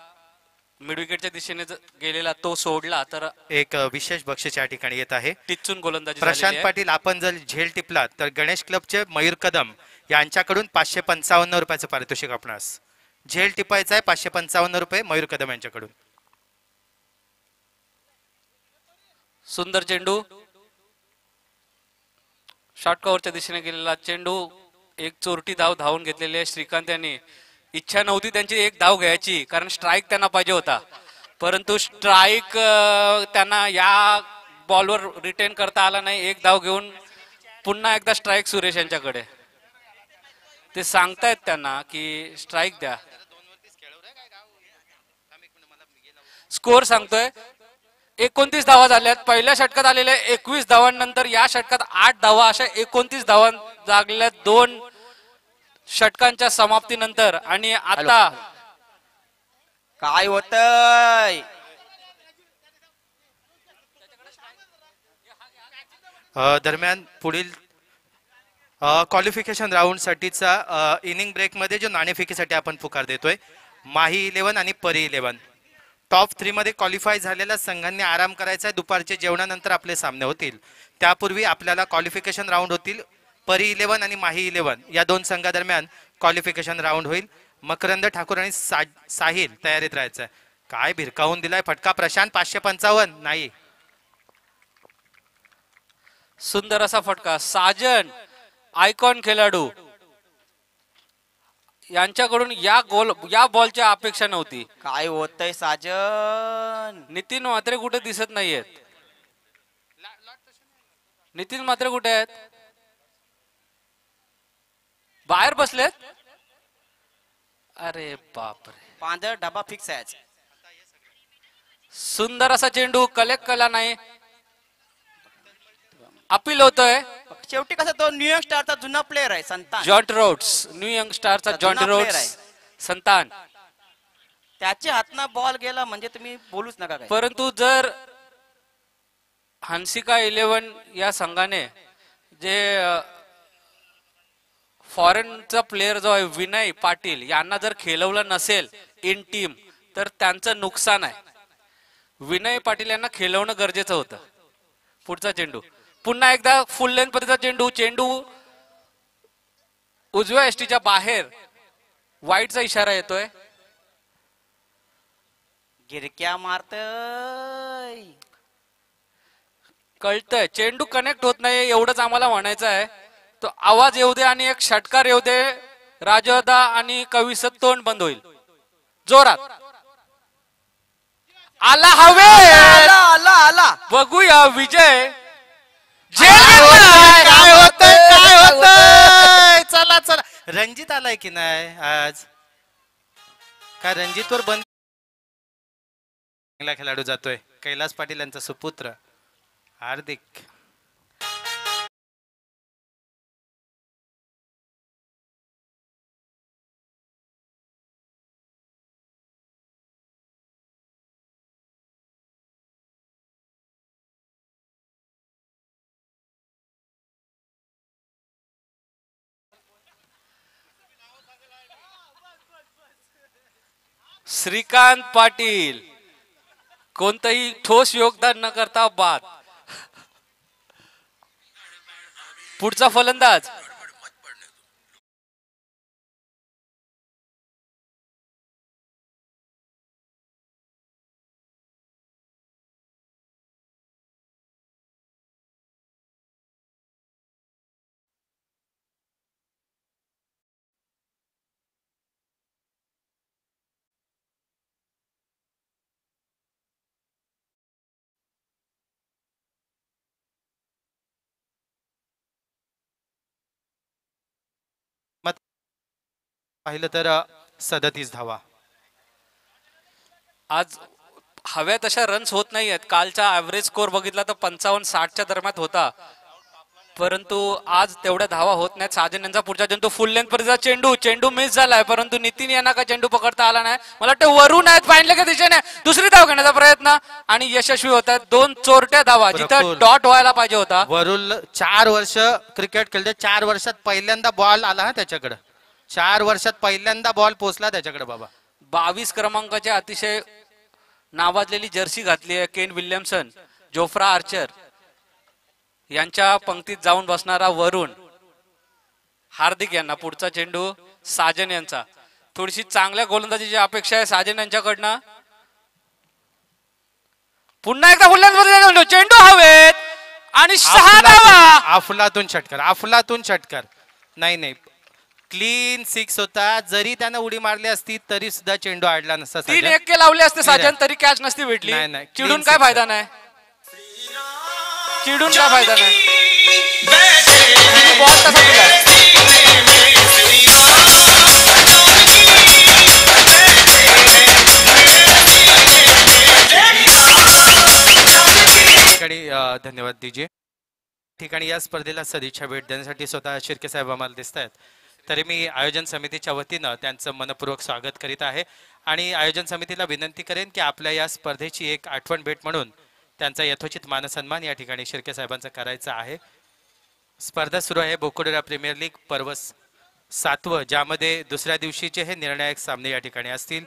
मिडविकेटच्या दिशेने गेलेला तो सोडला तर एक विशेष बक्षीस या ठिकाणी येत आहे. टिचून गोलंदाजी प्रशांत पाटील, आपण जर झेल टिपला तर गणेश क्लबचे मयूर कदम यांच्याकडून 555 रुपयाचं पारितोषिक आपणास. झेल टिपायचं आहे 555 रुपये मयूर कदम यांच्याकडून. सुंदर चेंडू, शॉर्ट कव्हरच्या दिशेने गेलेला चेंडू, एक चोरटी धाव धावून घेतलेली आहे श्रीकांत यांनी. इच्छा नव्हती त्यांची एक धाव घ्यायची कारण स्ट्राईक त्यांना पाहिजे होता, परंतु स्ट्राईक त्यांना या बॉलवर रिटेन करता आला नाही. एक धाव घेऊन पुन्हा एकदा स्ट्राईक सुरेश यांच्याकडे. ते सांगतायत त्यांना की स्ट्राईक द्या. स्कोर सांगतोय 29 धावा झाल्यात. पहिल्या षटकात आलेल्या 21 धावांनंतर या षटकात 8 धावा, अशा 29 धावा लागल्या 2 षटकांच्या समाप्तीनंतर. आणि आता काय होतंय? दरम्यान पुढील क्वालिफिकेशन राऊंड साठीचा इनिंग ब्रेक मध्ये जो नाणेफेकीसाठी आपण पुकार देतोय, माही 11 आणि परी 11. टॉप 3 मध्ये क्वालिफाय झालेल्या संघांनी आराम करायचा आहे. दुपारच्या जेवणानंतर आपले सामने होतील. त्यापूर्वी आपल्याला क्वालिफिकेशन राऊंड होतील. परी 11 आणि माही 11 या 2 संघादरम्यान क्वालिफिकेशन राऊंड होईल. मकरंद ठाकूर आणि साहिल तयारीत राहायचं आहे. काय भिरकावून दिलाय फटका प्रशांत. 555 नाही. सुंदर असा फटका. साजन आयकॉन खेळाडू यांच्याकडून या बॉलची अपेक्षा नव्हती. काय होतंय साजन? नितीन म्हात्रे कुठे दिसत नाहीयेत. नितीन म्हात्रे कुठे आहेत? बाहेर बसलेत. अरे बापरे. पांढरा डबा फिक्स आहे. सुंदर असा चेंडू कलेक्ट केला नाही. अपील होतोय. शेवटी कसं तो न्यूयॉर्क स्टारचा जुना प्लेअर आहे संतान. जॉन रोड्स, न्यूयॉर्क स्टारचा जॉन जुना player रोड्स संतान. त्याच्या हातनं बॉल गेला म्हणजे तुम्ही बोलूच नका काय. परंतु जर हंसिका 11 या संघाने जे फॉरेनचा प्लेअर जो आहे विनय पाटील यांना जर खेळवलं नसेल इन टीम तर त्यांचं नुकसान आहे. विनय पाटील यांना खेळवणं गरजेचं होतं. पुढचा चेंडू पुन्हा एकदा फुल लेंथ पद्धतीचा चेंडू. चेंडू उजव्या एसटीच्या बाहेर. वाईटचा इशारा येतोय. गिरक्या मारतय. कळतंय चेंडू कनेक्ट होत नाही एवढंच आम्हाला म्हणायचं आहे. तो आवाज येऊ दे आणि एक षटकार येऊ दे. राजदा आणि कवीचं तोंड बंद होईल. जोरात आला हवे. आला आला. बघूया विजय. काय होतंय? चला चला. रणजित आलाय की नाही आज? काय रणजितवर बंद चांगला खेळाडू जातोय. कैलास पाटील यांचा सुपुत्र हार्दिक. श्रीकांत पाटील कोणतंही ठोस योगदान न करता बाद. पुढचा फलंदाज पाहिलं तर 37 धावा. आज हव्या तशा रन्स होत नाहीयेत. कालचा ऍव्हरेज स्कोर बघितला तर 55-60च्या दरम्यान होता, परंतु आज तेवढ्या धावा होत नाहीत. साजन यांचा पुढचा चेंडू फुल लेंथ पर्यंत चेंडू मिस झालाय, परंतु नितीन यांना का चेंडू पकडता आला नाही. मला वाटतं वरून आहेत पाहिलं दिशेने दुसरी धाव घेण्याचा प्रयत्न आणि यशस्वी होतात. 2 चोरट्या धावा जिथं डॉट व्हायला पाहिजे होता. वरुल 4 वर्ष क्रिकेट खेळते. 4 वर्षात पहिल्यांदा बॉल आला हा त्याच्याकडे. 4 वर्षात पहिल्यांदा बॉल पोहोचला त्याच्याकडे बाबा. 22 क्रमांकाचे अतिशय नावाजलेली जर्सी घातली आहे केन विल्यमसन, जोफ्रा आर्चर यांच्या पंक्तीत जाऊन बसणारा वरुण. हार्दिक यांना पुढचा चेंडू साजन यांचा. थोडीशी चांगल्या गोलंदाजीची अपेक्षा आहे साजन यांच्याकडनं. पुन्हा एकदा फुल्यांमध्ये चेंडू हवेत आणि 6 धावा. अफलातून षटकार नाही नाही, क्लीन 6 होता. जरी त्यानं उडी मारली असती तरी सुद्धा चेंडू अडला नसता. 3 1 लावले असते साजन तरी कॅच नसती भेटली. नाही, नाही. चिडून Clean काय six फायदा नाही. बॉल तसा दिलाय. धन्यवाद दीजिए. ठिकाणी या स्पर्धेला सदिच्छा भेट देण्यासाठी स्वतः शिर्के साहेब आम्हाला दिसत आहेत. तरी मी आयोजन समितीच्या वतीनं त्यांचं मनपूर्वक स्वागत करीत आहे आणि आयोजन समितीला विनंती करेन की आपल्या या स्पर्धेची एक आठवण भेट म्हणून त्यांचा यथोचित मानसन्मान या ठिकाणी शिर्के साहेबांचा करायचा आहे. स्पर्धा सुरू आहे बोकोडेरा प्रीमियर लीग पर्व 7, ज्यामध्ये दुसऱ्या दिवशीचे हे निर्णायक सामने या ठिकाणी असतील.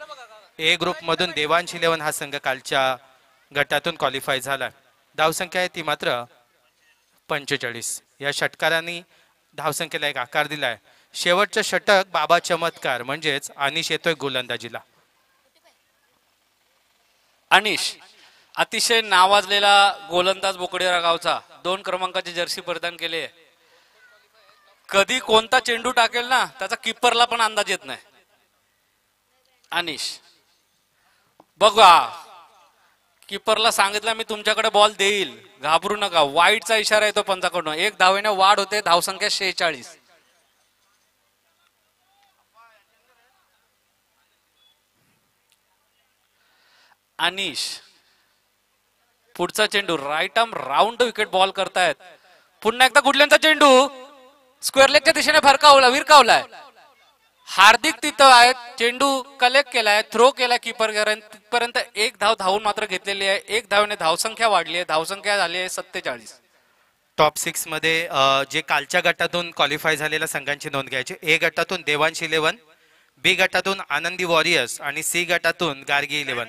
ए ग्रुप मधून देवांश 11 हा संघ कालच्या गटातून क्वालिफाय झाला. धावसंख्या आहे ती मात्र 45. या षटकारांनी धावसंख्येला एक आकार दिलाय. शेवटचं षटक बाबा चमत्कार म्हणजेच अनिश येतोय गोलंदाजीला. अनिश अतिशय नावाजलेला गोलंदाज बोकडेरा गावचा 2 क्रमांकाची जर्सी परिधान केली आहे. कधी कोणता चेंडू टाकेल ना त्याचा किपरला पण अंदाज येत नाही. अनिश बघा, किपरला सांगितलं मी तुमच्याकडे बॉल देईल, घाबरू नका. वाईटचा इशारा येतो पंचाकडून. 1 धावेने वाढ होते. धावसंख्या 46. अनिश पुढचा चेंडू right arm round wicket ball करतायत. पुन्हा एकदा गुडल्यांचा चेंडू स्क्वेअर लेगच्या दिशेने विरकावलाय. हार्दिक तिथं आहेत. चेंडू कलेक्ट केलाय, थ्रो केलाय कीपर तिथपर्यंत 1 धाव धावून मात्र घेतलेली आहे. 1 धावेने धावसंख्या वाढली आहे. धावसंख्या झाली आहे 47. टॉप 6 मध्ये जे कालच्या गटातून क्वालिफाय झालेल्या संघांची नोंद घ्यायची. ए गटातून देवांश 11, बी गटातून आनंदी वॉरियर्स आणि सी गटातून गार्गी 11.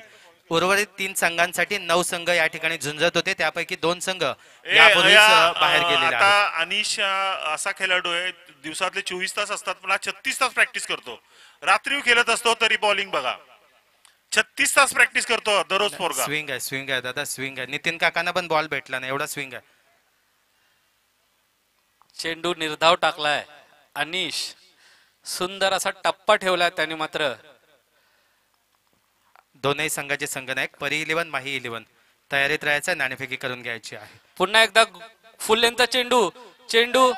उर्वरित 3 संघांसाठी 9 संघ या ठिकाणी झुंजत होते. त्यापैकी 2 संघ यापूर्वीच बाहेर गेलेले आहेत. अनिश असा खेळाडू आहे, दिवसातले 24 तास असतात पण 36 तास प्रॅक्टिस करतो. रात्री खेळत असतो तरी बॉलिंग बघा, 36 तास प्रॅक्टिस करतो दररोज. पोरगा स्विंग आहे दादा, स्विंग आहे. नितीन काकांना पण बॉल भेटला नाही, एवढा स्विंग आहे. चेंडू निर्धाव टाकलाय. अनिश सुंदर असा टप्पा ठेवलाय त्याने. मात्र दोनही संघाचे संघनायक परी 11 माही 11 तयारीत राहायचं, नाणेफेकी करून घ्यायची आहे. पुन्हा एकदा फुल लेंथचा चेंडू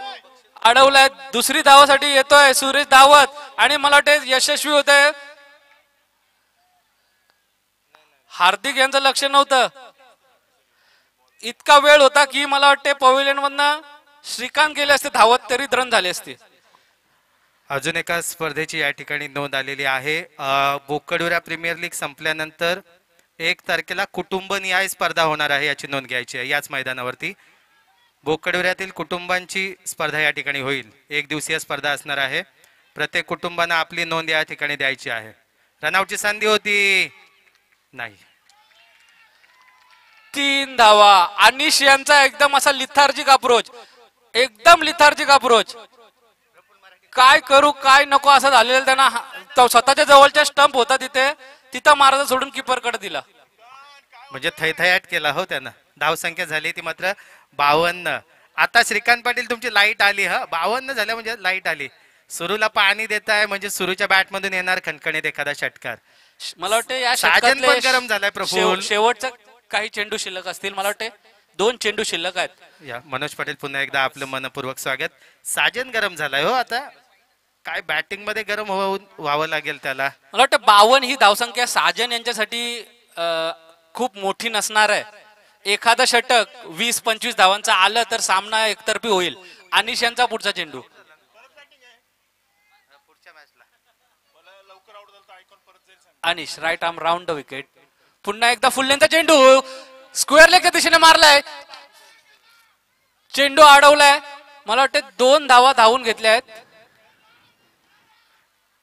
अडवलाय. दुसरी धावासाठी येतोय सुरेश धावत आणि मला वाटते यशस्वी होत आहे. हार्दिक यांचं लक्ष नव्हतं. इतका वेळ होता की मला वाटते पवेलियन मधनं श्रीकांत गेले असते धावत तरी रन झाले असते. अजून एका स्पर्धेची या ठिकाणी नोंद आलेली आहे. बोकडुरा प्रीमियर लीग संपल्यानंतर 1 तारखेला कुटुंबनिहाय स्पर्धा होणार आहे, याची नोंद घ्यायची आहे. याच मैदानावरती बोकडुऱ्यातील कुटुंबांची स्पर्धा या ठिकाणी होईल. 1 दिवसीय स्पर्धा असणार आहे. प्रत्येक कुटुंबानं आपली नोंद या ठिकाणी द्यायची आहे. रनआउटची संधी होती नाही. 3 धावा. अनिश यांचा एकदम असा लिथार्जिक अप्रोच, एकदम लिथार्जिक अप्रोच. काय करू काय नको असं झालेलं. त्यांना स्वतःच्या जवळच्या स्टंप होता तिथं मारायचं सोडून कीपरकडे दिला. म्हणजे थैथयाट केला हो त्यानं. धावसंख्या झाली ती मात्र 52. आता श्रीकांत पाटील तुमची लाईट आली. 52 झाल्या म्हणजे लाईट आली. सुरूला पाणी देत आहे म्हणजे सुरूच्या बॅट मधून येणार खणखणीत एखादा षटकार. मला वाटतं या साजन पण गरम झालाय प्रफुल्ल. शेवटचा काही चेंडू शिल्लक असतील. मला वाटते 2 चेंडू शिल्लक आहेत. या मनोज पाटील पुन्हा एकदा आपलं मनपूर्वक स्वागत. साजन गरम झालाय हो. आता काय बॅटिंग मध्ये गरम व्हावं लागेल त्याला. मला वाटतं 52 ही धावसंख्या साजन यांच्यासाठी खूप मोठी नसणार आहे. एखादा षटक 20-25 धावांचा आलं तर सामना एकतर्फी होईल. अनिश यांचा पुढचा चेंडू. Anish right arm round the wicket. पुन्हा एकदा फुल लेंथचा चेंडू स्क्वेअर लेगच्या दिशेने मारलाय. चेंडू अडवलाय. मला वाटतं 2 धावा धावून घेतल्या आहेत.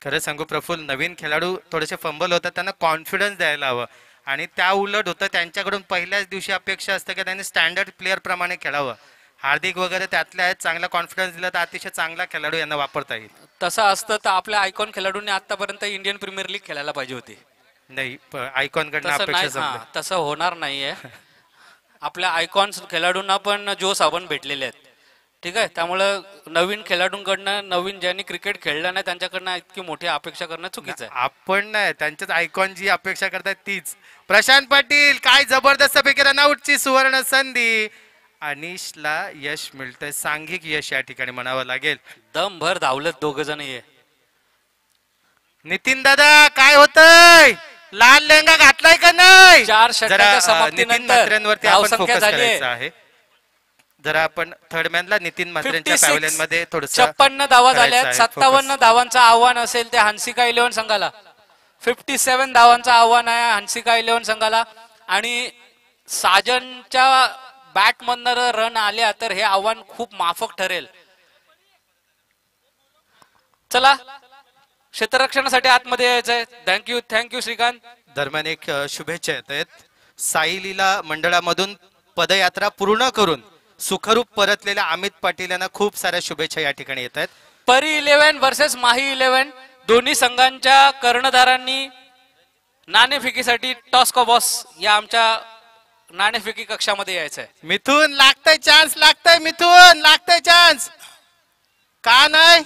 खरं सांगू प्रफुल्ल, नवीन खेळाडू थोडेसे फंबल होतात, त्यांना कॉन्फिडन्स द्यायला हवं. आणि त्या उलट होतं त्यांच्याकडून पहिल्याच दिवशी अपेक्षा असते की त्यांनी स्टँडर्ड प्लेअर प्रमाणे खेळावं. हार्दिक वगैरे त्यातले आहेत, चांगला कॉन्फिडन्स दिला तर अतिशय चांगला खेळाडू यांना वापरता येईल. तसं असतं तर आपल्या आयकॉन खेळाडूंनी आतापर्यंत इंडियन प्रीमियर लीग खेळायला पाहिजे होती. नाही, आयकॉन कडनं अपेक्षा तसं होणार नाहीये. आपल्या आयकॉन्स खेळाडूंना पण जोश आपण भेटलेले आहेत. ठीक आहे, त्यामुळं नवीन खेळाडूंकडनं, नवीन ज्यांनी क्रिकेट खेळलं नाही त्यांच्याकडनं इतकी मोठी अपेक्षा करणं चुकीचं आहे. आपण नाही, त्यांच्याच आयकॉन जी अपेक्षा करतात तीच. प्रशांत पाटील, काय जबरदस्त पैकी रनआउटची सुवर्ण संधी. अनिशला यश मिळतंय, सांघिक यश या ठिकाणी म्हणावं लागेल. दमभर धावलत दोघ जण. हे नितीन दादा काय होतंय, लाल लेंगा घातलाय का नाही? 4 षटकांच्या नितीन समाप्तीनंतर म्हात्रेंवरती आपण धावसंख्या फोकस झाली करायचं आहे. जरा आपण थर्ड मॅनला नितीन म्हात्रेंच्या 56. पॅव्हलियन मध्ये थोडस 56 धावा झाल्यात. करायचं आहे, 57 focus. धावांचं आव्हान असेल ते हंसिका 11 संघाला. 57 धावांचं आव्हान आहे हंसिका 11 संघाला. आणि साजनच्या बॅट मधनं रन आल्या तर हे आव्हान खूप माफक ठरेल. चला, क्षेत्ररक्षणासाठी आतमध्ये यायचंय. थँक्यू श्रीकांत. दरम्यान एक शुभेच्छा येत आहेत. साई लीला मंडळामधून पदयात्रा पूर्ण करून सुखरूप परतलेल्या अमित पाटील यांना खूप साऱ्या शुभेच्छा या ठिकाणी येत आहेत. परी 11 वर्सेस माही 11 दोन्ही संघांच्या कर्णधारांनी नाणेफेकीसाठी टॉस का बॉस या आमच्या नाणेफेकी कक्षामध्ये यायचंय. मिथून लागतंय चान्स, लागतंय मिथून, लागतंय चान्स. का नाही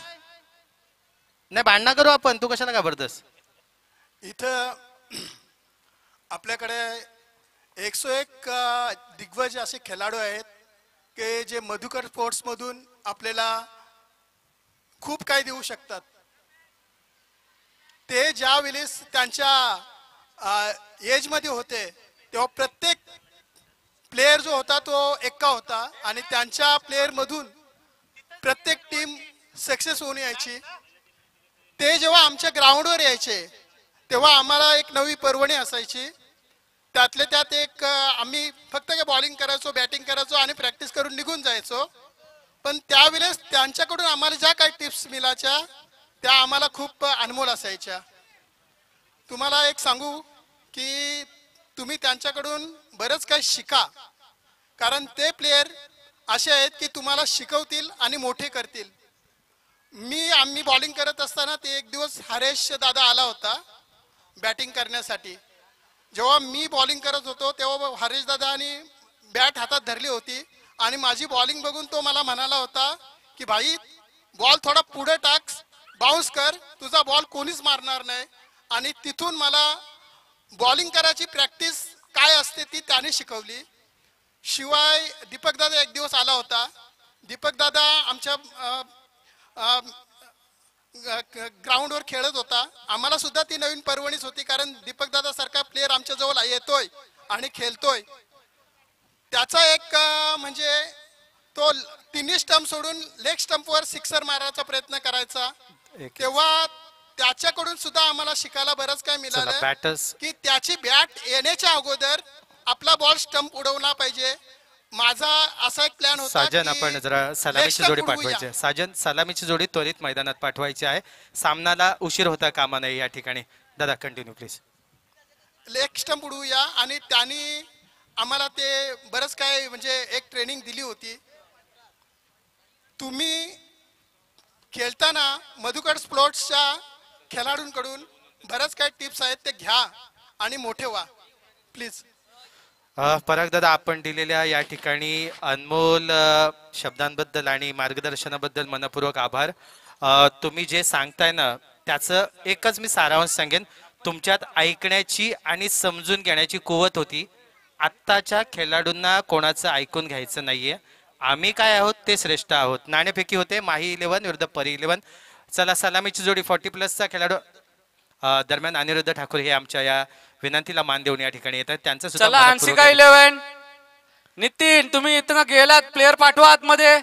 भांडणं करू आपण, तू कशाला जबरदस्त. इथं आपल्याकडे 101 दिग्गज असे खेळाडू आहेत की जे मधुकर स्पोर्ट्स मधून आपल्याला खूप काही देऊ शकतात. ते ज्या वेळेस त्यांच्या एज मध्ये होते तेव्हा प्रत्येक प्लेयर जो होता तो एक्का होता आणि त्यांच्या प्लेयर मधून प्रत्येक टीम सक्सेस होऊन यायची. ते जेव्हा आमच्या ग्राउंडवर यायचे तेव्हा आम्हाला एक नवी पर्वणी असायची. त्यातले त्यात एक आम्ही फक्त काय बॉलिंग करायचो, बॅटिंग करायचो आणि प्रॅक्टिस करून निघून जायचो. पण त्यावेळेस त्यांच्याकडून आम्हाला ज्या काही टिप्स मिळायच्या त्या आम्हाला खूप अनमोल असायच्या. तुम्हाला एक सांगू की तुम्ही त्यांच्याकडून बरंच काही शिका, कारण ते प्लेयर असे आहेत की तुम्हाला शिकवतील आणि मोठे करतील. आम्ही बॉलिंग करत असताना ते एक दिवस हरेश दादा आला होता बॅटिंग करण्यासाठी. जेव्हा मी बॉलिंग करत होतो तेव्हा हरेश दादानी बॅट हातात धरली होती आणि माझी बॉलिंग बघून तो मला म्हणाला होता की भाई बॉल थोडा पुढे टाक, बाउन्स कर, तुझा बॉल कोणीच मारणार नाही. आणि तिथून मला बॉलिंग करायची प्रॅक्टिस काय असते ती त्याने शिकवली. शिवाय दीपक दादा एक दिवस आला होता. दीपक दादा आमच्या ग्राउंडवर खेळत होता. आम्हाला सुद्धा ती नवीन पर्वणीच होती, कारण दीपक दादा सारखा प्लेयर आमच्या जवळ येतोय आणि खेळतोय. त्याचा एक म्हणजे तो तिन्ही स्टंप सोडून लेग स्टंपवर सिक्सर मारायचा प्रयत्न करायचा. तेव्हा त्याच्याकडून सुद्धा आम्हाला शिकायला बरंच काय मिळालं की त्याची बॅट येण्याच्या अगोदर आपला बॉल स्टंप उडवला पाहिजे. माझा असा एक प्लॅन होता. साजन, आपण जरा सलामीची जोडी पाठवायची आहे. साजन, सलामीची जोडी त्वरित मैदानात पाठवायची आहे. सामनाला उशीर होता कामा नये या ठिकाणी. दादा कंटिन्यू प्लीज. लेग स्टंप उडवूया आणि त्यांनी आम्हाला ते बरंच काय म्हणजे एक ट्रेनिंग दिली होती. तुम्ही खेळताना मधुकर स्पोर्ट्सच्या खेळाडूंकडून बरंच काय टिप्स आहेत ते घ्या आणि मोठे व्हा प्लीज. पराग दादा, आपण दिलेल्या या ठिकाणी अनमोल शब्दांबद्दल आणि मार्गदर्शनाबद्दल मनपूर्वक आभार. तुम्ही जे सांगताय ना त्याचं एकच मी सारांश सांगेन, तुमच्यात ऐकण्याची आणि समजून घेण्याची कुवत होती. आत्ताच्या खेळाडूंना कोणाचं ऐकून घ्यायचं नाहीये. आम्ही काय आहोत ते श्रेष्ठ आहोत. नाणेफेकी होते माही 11 विरुद्ध परी 11. चला, सलामीची जोडी 40+ खेळाडू दरम्यान अनिरुद्ध ठाकूर हे आमच्या या विनंतीला मान देऊन या ठिकाणी येतात. त्यांचं चला, हंसिका 11 नितीन, तुम्ही इथं गेलात, प्लेयर पाठवा आतमध्ये.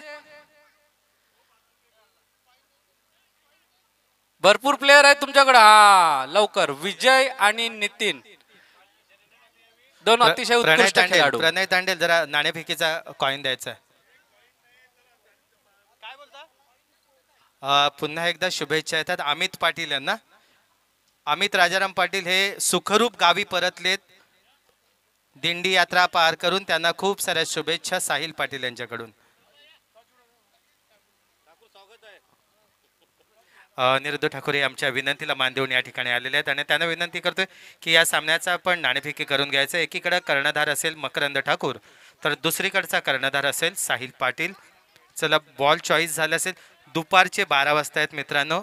भरपूर प्लेयर आहेत तुमच्याकडे. हा, लवकर. विजय आणि नितीन दोन अतिशय उत्कृष्ट खेळाडू. प्रणय तांडेल, जरा नाणेफेकीचा कॉइन द्यायचा. पुन्हा एकदा शुभेच्छा येतात अमित पाटील यांना. अमित राजाराम पाटील हे सुखरूप गावी परतलेत दिंडी यात्रा पार करून. त्यांना खूप साऱ्या शुभेच्छा साहिल पाटील यांच्याकडून. अनिरुद्ध ठाकूर हे आमच्या विनंतीला मान देऊन या ठिकाणी आलेले आहेत आणि त्यांना विनंती करतोय की या सामन्याचा आपण नाणेफेकी करून घ्यायचं. एकीकडे कर्णधार असेल मकरंद ठाकूर, तर दुसरीकडचा कर्णधार असेल साहिल पाटील. चला बॉल चॉईस झाला असेल. दुपारचे 12 वाजता आहेत मित्रांनो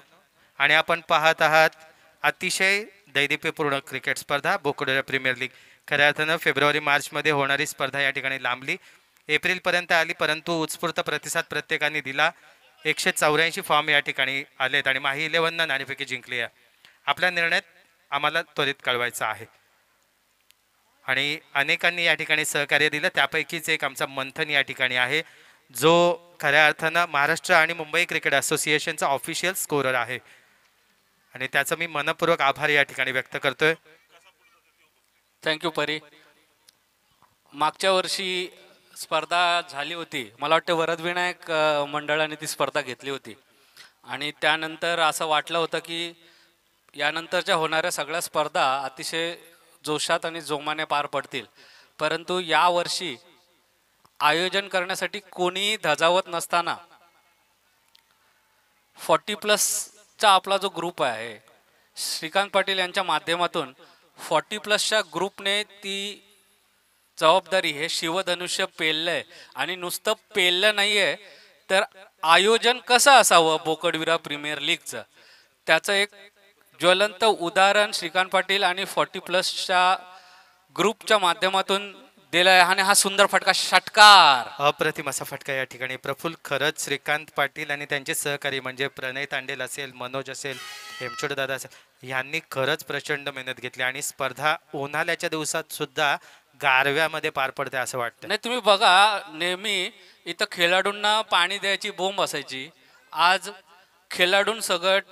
आणि आपण पाहत आहात अतिशय दैदिप्यपूर्ण क्रिकेट स्पर्धा बोकडोरा प्रीमियर लीग. खऱ्या अर्थानं फेब्रुवारी मार्चमध्ये होणारी स्पर्धा या ठिकाणी लांबली, एप्रिलपर्यंत आली, परंतु उत्स्फूर्त प्रतिसाद प्रत्येकाने दिला. 184 फॉर्म या ठिकाणी आलेत आणि माही 11 नाणेफेकी जिंकली आहे. आपल्या निर्णयात आम्हाला त्वरित कळवायचा आहे आणि अनेकांनी या ठिकाणी सहकार्य दिलं. त्यापैकीच एक आमचा मंथन या ठिकाणी आहे, जो खऱ्या अर्थानं महाराष्ट्र आणि मुंबई क्रिकेट असोसिएशनचा ऑफिशियल स्कोरर आहे आणि त्याचा मी मनपूर्वक आभार या ठिकाणी व्यक्त करतोय. थँक्यू परी. मागच्या वर्षी स्पर्धा झाली होती, मला वाटतं वरदविनायक मंडळाने ती स्पर्धा घेतली होती आणि त्यानंतर असं वाटलं होतं की यानंतरच्या होणाऱ्या सगळ्या स्पर्धा अतिशय जोशात आणि जोमाने पार पडतील, परंतु यावर्षी आयोजन करण्यासाठी कोणीही धजावत नसताना 40+ आपला जो ग्रुप आहे, श्रीकांत पाटील यांच्या माध्यमातून 40+ ग्रुपने ती जबाबदारी हे शिवधनुष्य पेललंय आणि नुसतं पेललं नाहीये तर आयोजन कसं असावं बोकडविरा प्रीमियर लीगचं त्याचं एक ज्वलंत उदाहरण श्रीकांत पाटील आणि 40+ ग्रुपच्या माध्यमातून दिलाय आणि हा सुंदर फटका षटकार. अप्रतिम असा फटका या ठिकाणी प्रफुल्ल. खरंच श्रीकांत पाटील आणि त्यांचे सहकारी म्हणजे प्रणय तांडेल असेल, मनोज असेल, हेमचोड दादा असेल, यांनी खरंच प्रचंड मेहनत घेतली आणि स्पर्धा उन्हाळ्याच्या दिवसात सुद्धा गारव्यामध्ये पार पडते असं वाटतं. नाही तुम्ही बघा, नेहमी इथं खेळाडूंना पाणी द्यायची बोंब असायची, आज खेळाडूंसगट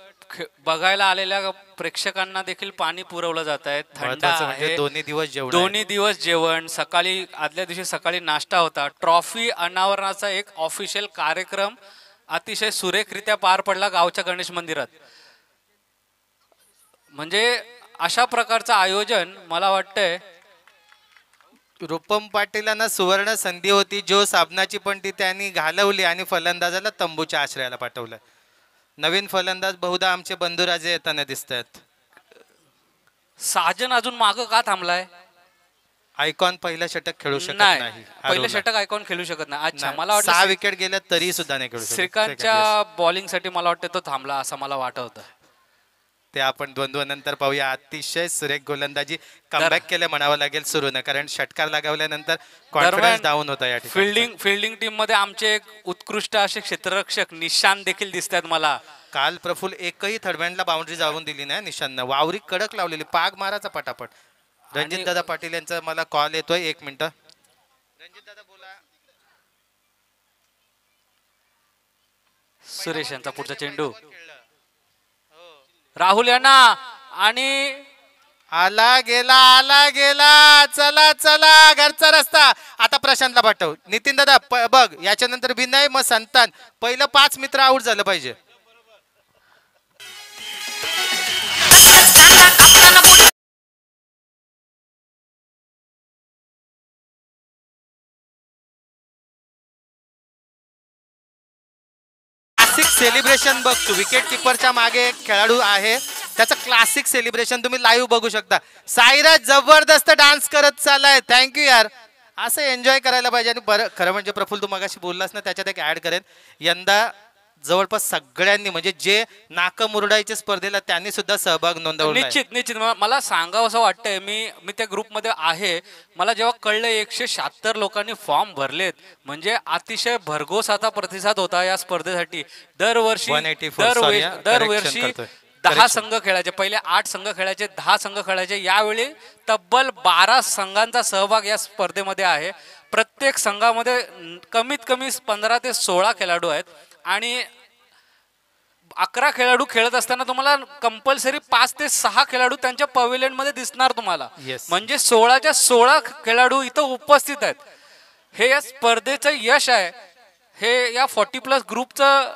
बघायला आलेल्या प्रेक्षकांना देखील पाणी पुरवलं जात आहे. थंड आहे. दोन्ही दिवस जेवण, सकाळी आदल्या दिवशी सकाळी नाश्ता होता, ट्रॉफी अनावरणाचा एक ऑफिशियल कार्यक्रम अतिशय सुरेखरित्या पार पडला गावच्या गणेश मंदिरात. म्हणजे अशा प्रकारचं आयोजन मला वाटतंय रूपम पाटीलांना सुवर्ण संधी होती, जो साबणाची पण ती त्यांनी घालवली आणि फलंदाजाला तंबूच्या आश्रयाला पाठवलं. नवीन फलंदाज बहुधा आमचे बंधुराजे येताना दिसत आहेत. साजन अजून माग का थांबलाय? आयकॉन पहिलं षटक खेळू शकत नाही. पहिलं षटक आयकॉन खेळू शकत नाही. अच्छा, मला वाटतं 6 विकेट गेल्या तरी सुद्धा नाही खेळू शकत. श्रीकांतच्या बॉलिंग साठी मला वाटतं तो थांबला असं मला वाटत होतं. ते आपण द्वंद्वानंतर पाहूया. अतिशय सुरेख गोलंदाजी कमबॅक केलं म्हणावं लागेल सुरू न, कारण षटकार लगावल्यानंतर कॉन्फिडन्स डाऊन होता या ठिकाणी. फिल्डिंग टीम मध्ये आमचे एक उत्कृष्ट असे क्षेत्ररक्षक निशान देखील दिसतात मला. काल प्रफुल्ल एकही थर्डमॅनला बाउंड्री जाऊन दिली नाही निशांना, वावरी कडक लावलेली, पाग माराचा पटापट. रणजित दादा पाटील यांचा मला कॉल येतोय, 1 मिनिट. रणजित दादा बोला. सुरेश यांचा पुढचा चेंडू राहुल यांना आणि आला गेला. चला चला, घरचा रस्ता. आता प्रशांतला पाठव. नितीन दादा बघ, याच्यानंतर विनय मग संतान. पहिलं 5 मित्र आउट झालं पाहिजे. क्लासिक सेलिब्रेशन बघ तू. विकेट किपरच्या मागे एक खेळाडू आहे, त्याचं क्लासिक सेलिब्रेशन तुम्ही लाईव्ह बघू शकता. साईराज जबरदस्त डान्स करत चाललाय. थँक्यू यार, असं एन्जॉय करायला पाहिजे. आणि बरं खरं म्हणजे प्रफुल्ल तू मगाशी बोललास ना, त्याच्यात एक ऍड करेन. यंदा जवळपास सगळ्यांनी म्हणजे जे नाकं मुरडायच्या स्पर्धेला त्यांनी सुद्धा सहभाग नोंदवला. निश्चित मला सांगावं असं वाटतंय. मी त्या ग्रुपमध्ये आहे. मला जेव्हा कळलं 176 लोकांनी फॉर्म भरलेत, म्हणजे अतिशय भरघोस आता प्रतिसाद होता या स्पर्धेसाठी. दरवर्षी 10 संघ खेळायचे, पहिले 8 संघ खेळायचे, 10 संघ खेळायचे. यावेळी तब्बल 12 संघांचा सहभाग या स्पर्धेमध्ये आहे. प्रत्येक संघामध्ये कमीत कमी 15 ते 16 खेळाडू आहेत आणि 11 खेळाडू खेळत असताना तुम्हाला कंपल्सरी 5 ते 6 खेळाडू त्यांच्या पवेलियन मध्ये दिसणार तुम्हाला. म्हणजे 16च्या 16 खेळाडू इथं उपस्थित आहेत. हे या स्पर्धेचं यश आहे. हे या 40+ ग्रुपचं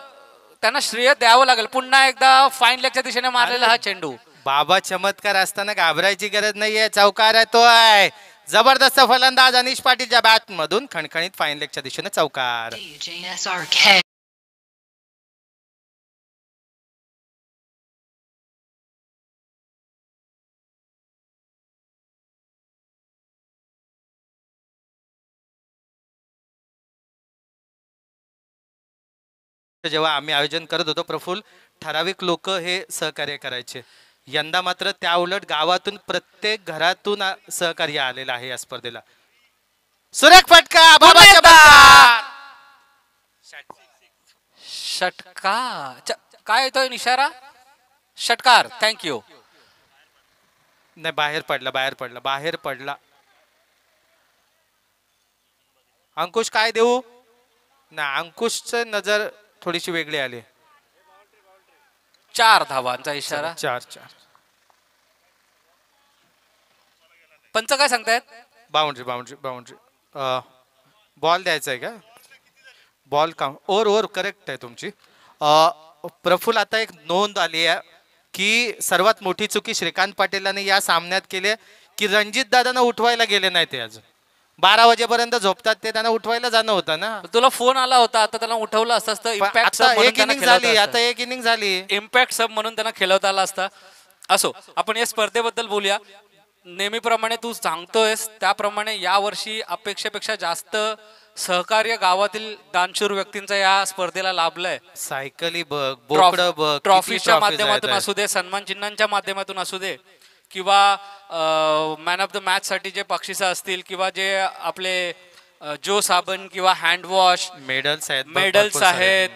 त्यांना श्रेय द्यावं लागेल. पुन्हा एकदा फाईन लेगच्या दिशेने मारलेला हा चेंडू. बाबा चमत्कार असताना घाबरायची गरज नाहीये. चौकार येतोय. जबरदस्त फलंदाज अनिश पाटीलच्या बॅट मधून खणखणीत फाईन लेगच्या दिशेने चौकार. जेव्हा आम्ही आयोजन करत होतो प्रफुल्ल, ठराविक लोक हे सहकार्य करायचे. यंदा मात्र त्या उलट गावातून प्रत्येक घरातून सहकार्य आलेलं आहे या स्पर्धेला. सुरेख फटका बाबा चमत्कार. षटकार काय येतोय इशारा? षटकार. थँक्यू. नाही, बाहेर पडला. अंकुश काय देऊ? ना, अंकुशच नजर थोडीशी वेगळी आली. 4 धावांचा इशारा. 4. पंच काय सांगतायत? बाउंड्री. बॉल द्यायचा आहे का? बॉल का ओर करेक्ट आहे तुमची. प्रफुल्ल, आता एक नोंद आली आहे की सर्वात मोठी चुकी श्रीकांत पाटीलांनी या सामन्यात केली की रणजित दादांना उठवायला गेले नाही. ते अजून 12 वाजेपर्यंत झोपतात, ते त्यांना उठवायला जाणं होतं ना. तुला फोन आला होता, आता त्यांना उठवलं असतं. इम्पॅक्ट सब म्हणून एक इनिंग झाली. इम्पॅक्ट सब म्हणून त्यांना खेळवता आला असता. असो, आपण या स्पर्धेबद्दल बोलूया. नेहमीप्रमाणे तू सांगतोयस त्याप्रमाणे यावर्षी अपेक्षेपेक्षा जास्त सहकार्य गावातील दानशूर व्यक्तींचा या स्पर्धेला लाभलंय. सायकली बघ, बोकडं बघ, ट्रॉफीच्या माध्यमातून असू दे, सन्मान चिन्हांच्या माध्यमातून असू दे, किंवा मॅन ऑफ द मॅच साठी जे बक्षिसं असतील, किंवा जे आपले जो साबण किंवा हँडवॉश, मेडल्स आहेत.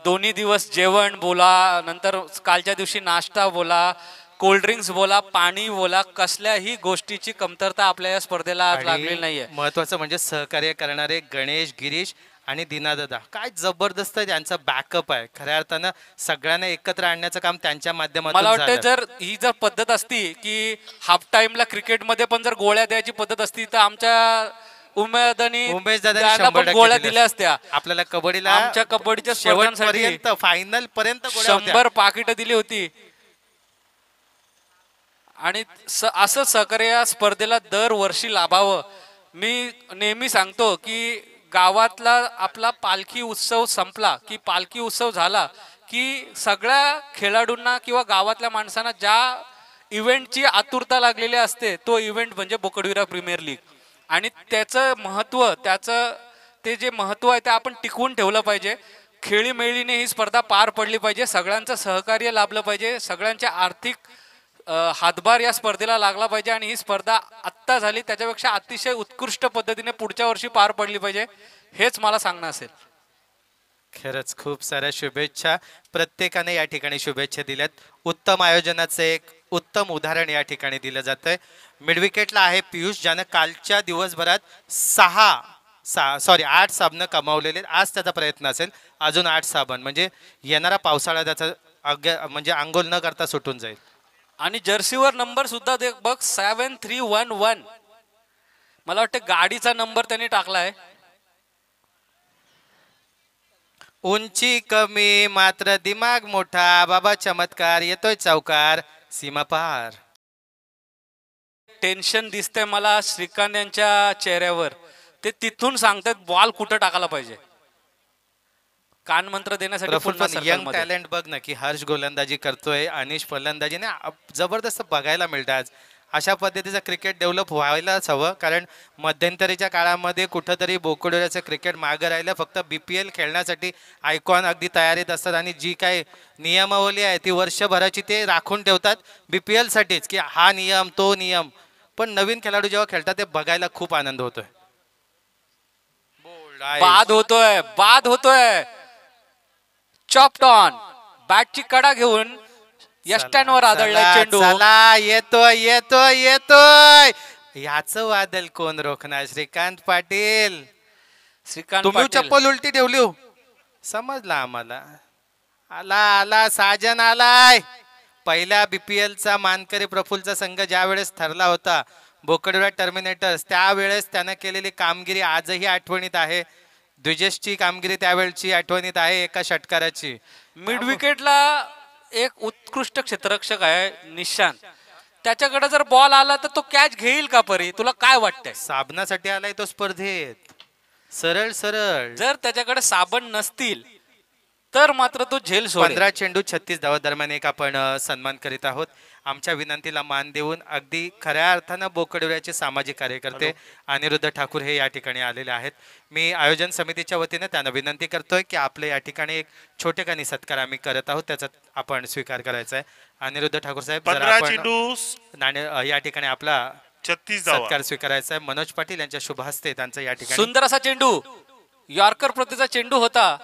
दोन्ही दिवस जेवण बोला, नंतर कालच्या दिवशी नाश्ता बोला, कोल्ड्रिंक्स बोला, पाणी बोला, कसल्याही गोष्टीची कमतरता आपल्या या स्पर्धेला लागलेली नाहीये. महत्वाचं म्हणजे सहकार्य करणारे गणेश, गिरीश आणि दिनादादा, काय जबरदस्त त्यांचा बॅकअप आहे. खऱ्या अर्थानं सगळ्यांना एकत्र आणण्याचं काम त्यांच्या माध्यमातून मला वाटतं जर ही जर पद्धत असती की हाफ टाइमला क्रिकेटमध्ये पण जर गोळ्या द्यायची पद्धत असती तर आमच्या उमेश दादा गोळ्या दिल्या असत्या. आपल्याला कबड्डीला, आमच्या कबड्डीच्या स्पर्धांसाठी फायनल पर्यंत 100 पाकिटं दिली होती. आणि असं सहकार्य स्पर्धेला दरवर्षी लाभावं. मी नेहमी सांगतो की गावातला आपला पालखी उत्सव संपला की, पालखी उत्सव झाला की सगळ्या खेळाडूंना किंवा गावातल्या माणसांना ज्या इव्हेंटची आतुरता लागलेली असते तो इव्हेंट म्हणजे बोकडविरा प्रीमियर लीग. आणि त्याचं महत्व, त्याचं ते जे महत्व आहे ते आपण टिकवून ठेवलं पाहिजे. खेळीमेळीने ही स्पर्धा पार पडली पाहिजे, सगळ्यांचं सहकार्य लाभलं पाहिजे, सगळ्यांचे आर्थिक हातभार या स्पर्धेला लागला पाहिजे. आणि ही स्पर्धा आत्ता झाली त्याच्यापेक्षा अतिशय उत्कृष्ट पद्धतीने पुढच्या वर्षी पार पडली पाहिजे, हेच मला सांगणं असेल. खरंच खूप साऱ्या शुभेच्छा. प्रत्येकाने या ठिकाणी शुभेच्छा दिल्यात. उत्तम आयोजनाचं एक उत्तम उदाहरण या ठिकाणी दिलं जातंय. मिडविकेटला आहे पियुष, ज्यानं कालच्या दिवसभरात 8 साबणं कमावलेले. आज त्याचा प्रयत्न असेल अजून 8 साबण, म्हणजे येणारा पावसाळा त्याचा म्हणजे अंघोळ न करता सुटून जाईल. आणि जर्सीवर नंबर सुद्धा बघ 7311. मला वाटतं गाडीचा नंबर त्यांनी टाकलाय. उंची कमी मात्र दिमाग मोठा, बाबा चमत्कार, येतोय चौकार, सीमा पार. टेन्शन दिसतंय मला श्रीकांत यांच्या चेहऱ्यावर. ते तिथून सांगतात बॉल कुठं टाकायला पाहिजे. कानमंत्र देण्यासाठी यंग टॅलेंट बघ ना की हर्ष गोलंदाजी करतोय, अनिश फलंदाजीने जबरदस्त बघायला मिळतं. आज अशा पद्धतीचं क्रिकेट डेव्हलप व्हायलाच हवं, कारण मध्यंतरीच्या काळामध्ये कुठंतरी बोकडोऱ्याचं क्रिकेट मागं राहिलं. फक्त BPL खेळण्यासाठी आयकॉन अगदी तयारीत असतात आणि जी काय नियमावली आहे ती वर्षभराची ते राखून ठेवतात BPL साठीच, की हा नियम तो नियम. पण नवीन खेळाडू जेव्हा खेळतात ते बघायला खूप आनंद होतोय. बाद होतोय. चॉप्ड ऑन, बॅटची कडा घेऊन यष्टांवर आदळलाय चेंडू. येतोय याचं वादल कोण रोखणार? श्रीकांत पाटील. तुम्ही चप्पल उलटी ठेवली समजला आम्हाला. आला साजन आलाय. पहिल्या BPLचा मानकरी प्रफुल्लचा संघ ज्या वेळेस ठरला होता बोकडोरा टर्मिनेटर्स, त्यावेळेस त्यानं केलेली कामगिरी आजही आठवणीत आहे. द्विजेशची कामगिरी त्यावेळची आठवणीत आहे, एका षटकाराची. मिड विकेटला एक उत्कृष्ट क्षेत्ररक्षक आहे निशांत, त्याच्याकडे जर बॉल आला तर तो कॅच घेईल का परी? तुला काय वाटतंय? साबणासाठी आलाय तो स्पर्धेत, सरळ सरळ. जर त्याच्याकडे साबण नसतील तर मात्र तो झेल सोडेल. 15 चेंडू 36 धावा दरम्यान एक आपण सन्मान करीत आहोत. आमच्या विनंतीला मान देऊन अगदी खऱ्या अर्थानं बोकडवऱ्याचे सामाजिक कार्यकर्ते अनिरुद्ध ठाकूर हे या ठिकाणी आलेले आहेत. मी आयोजन समितीच्या वतीने त्यांना विनंती करतोय की आपले या ठिकाणी एक छोटेखानी सत्कार आम्ही करत आहोत, त्याचा आपण स्वीकार करायचा आहे. अनिरुद्ध ठाकूर साहेब, जरा 15 आपण चेंडू या ठिकाणी आपला 36 धावा. सत्कार स्वीकारायचा आहे. मनोज पाटील यांच्या शुभ हस्ते त्यांचा या ठिकाणी सुंदर असा चेंडू, यॉर्कर प्रतीचा चेंडू होता,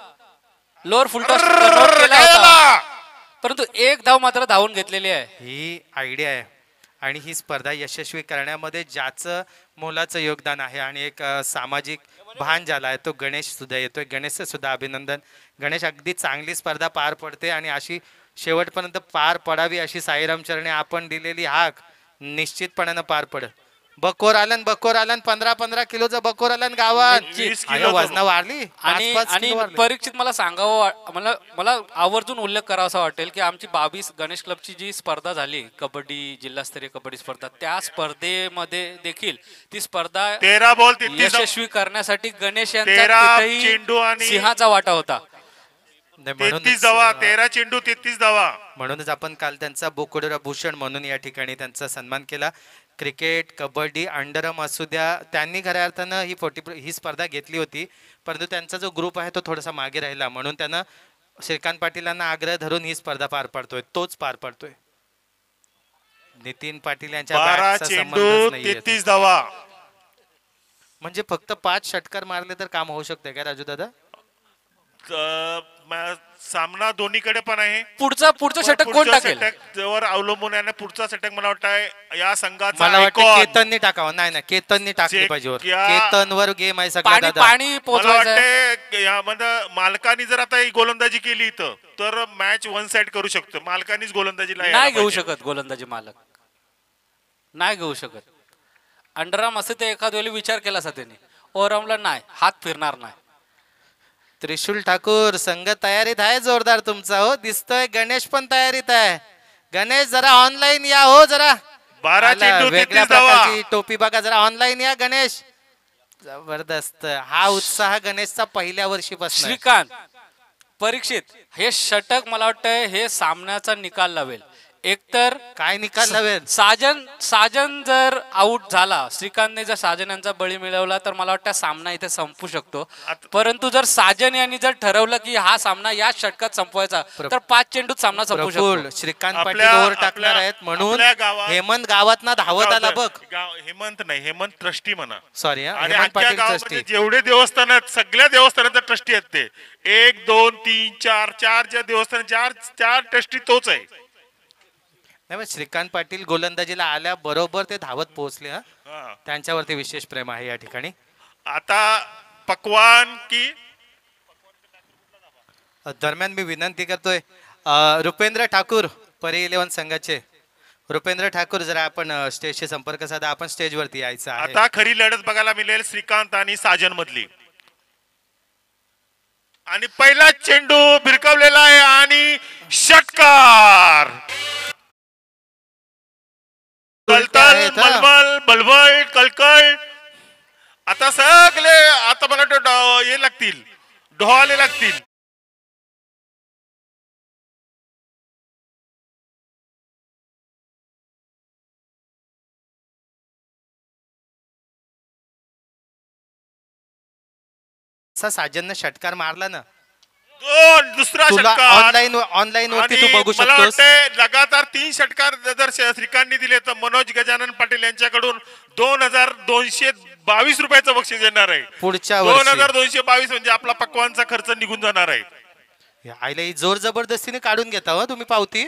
लोअर फुलटॉस कन्व्हर्ट केला होता, परंतु एक धाव मात्र धावून घेतलेली आहे. ही आयडिया आहे आणि ही स्पर्धा यशस्वी करण्यामध्ये ज्याचं मोलाचं योगदान आहे आणि एक सामाजिक भान ज्याला आहे तो गणेश सुद्धा येतोय. गणेशचं सुद्धा अभिनंदन. गणेश, अगदी चांगली स्पर्धा पार पडते आणि अशी शेवटपर्यंत पार पडावी अशी साईराम चरणे आपण दिलेली हाक निश्चितपणानं पार पड. बकोर आलन 15 किलोचं बकोर आलन गावात. 20 किलो वजन वाढली आणि 5-5 आणि किलो वाढली. परीक्षित मला सांगावं, मला आवर्जून उल्लेख करावा वाटेल की आमची 22 गणेश क्लबची जी स्पर्धा झाली, कबड्डी जिल्हास्तरीय कबड्डी स्पर्धा, त्या स्पर्धेमध्ये देखील ती स्पर्धा 13 बॉल 33 धावा. यशस्वी करण्यासाठी गणेश 13 यांचा चेंडू आणि सिंहाचा वाटा होता. नाही, 33 धावा. 13 चेंडू 33 धावा. म्हणूनच आपण काल त्यांचा बोकडोरा भूषण म्हणून या ठिकाणी त्यांचा सन्मान केला. क्रिकेट, कबड्डी, अंडरम असू द्या, त्यांनी खऱ्या अर्थानं ही स्पर्धा घेतली होती, परंतु त्यांचा जो ग्रुप आहे तो थोडासा मागे राहिला, म्हणून त्यांना श्रीकांत पाटीलांना आग्रह धरून ही स्पर्धा पार पडतोय, तोच पार पडतोय. नितीन पाटील यांच्या 12 बॅटचा चेंडू संबंधच नाहीये. 33 धावा. म्हणजे फक्त 5 षटकार मारले तर काम होऊ शकते का राजू दादा? सामना दोन्हीकडे पण आहे. पुढचं षटक कोण टाकेल वर अवलंबून आहे. पुढचा षटक मला वाटतं या संघाचा मला वाटतं icon. केतननी टाकावं. नाही केतननी टाकली पाहिजे वर. केतनवर गेम आहे सगळा पाणी दादा. पाणी मला पोहोचवायचं. वाटतं यामध्ये मालकानी जर आता ही गोलंदाजी केली इथं तर मॅच वन साइड करू शकतो. मालकानीच गोलंदाजीला यायला नाही घेऊ पाहिजे. शकत गोलंदाजी मालक, नाही घेऊ शकत. अंडरआर्म असे ते एखाद वेळी विचार केला असता त्यांनी, ओव्हरआर्मला नाही, हात फिरणार नाही. त्रिशूल ठाकूर संघ तयारीत आहे जोरदार तुमचा. हो दिसतोय गणेश पण तयारीत आहे. गणेश जरा ऑनलाईन या हो, जरा 12 चेंडू वेगळ्या 33 धावा. प्रकारची टोपी बघा, जरा ऑनलाईन या गणेश. जबरदस्त हा उत्साह गणेशचा पहिल्या वर्षीपासून. श्रीकांत, परीक्षित, हे षटक मला वाटतं हे सामन्याचा निकाल लावेल. एकतर काय निकाल लावेल? साजन जर आउट झाला, श्रीकांतने जर साजन यांचा बळी मिळवला तर मला वाटतं सामना इथे संपू शकतो. परंतु जर साजन यांनी जर ठरवलं की हा सामना या षटकात संपवायचा तर 5 चेंडूत सामना संपू शकतो. श्रीकांत पाटील ओव्हर टाकणार आहेत म्हणून हेमंत गावात ना धावत आला बघ. हेमंत नाही, हेमंत ट्रस्टी म्हणा. सॉरी आणि हेमंत आमच्या पाटील गावामध्ये ट्रस्टी. जेवढे देवस्थान आहेत सगळ्या देवस्थानाचे ट्रस्टी आहेत ते 1 2 3 4 ज्या देवस्थान 4 ट्रस्टी तोच आहे. नाही मग श्रीकांत पाटील गोलंदाजीला आल्या बरोबर ते धावत पोहोचले. हा. त्यांच्यावरती विशेष प्रेम आहे या ठिकाणी. आता पकवान की दरम्यान मी विनंती करतोय रुपेंद्र ठाकूर परी 11 संघाचे रुपेंद्र ठाकूर, जरा आपण स्टेजशी संपर्क साधा. आपण स्टेजवरती यायचं आहे. आता खरी लढत बघायला मिळेल श्रीकांत आणि साजन मधली. आणि पहिला चेंडू भिरकवलेला आहे आणि षटकार. कलतल मलमल बलबल कलकल. आता सगळे आता मला वाटतं हे लागतील, ढोहाले लागतील. साजननं षटकार मारला ना, दुसरा तुला षटकार. ऑनलाईन वरती तू आणि बघू मला शकतोस. वाटते लगातार 3 षटकार जर श्रीकांतनी दिले तर मनोज गजानन पाटील यांच्याकडून 2222 रुपयाचं बक्षीस येणार आहे. पुढच्या वर्षी 2222 म्हणजे आपला पक्वानचा खर्च निघून जाणार आहे. आईला ही जोर जबरदस्तीने काढून घेता हो तुम्ही पावती.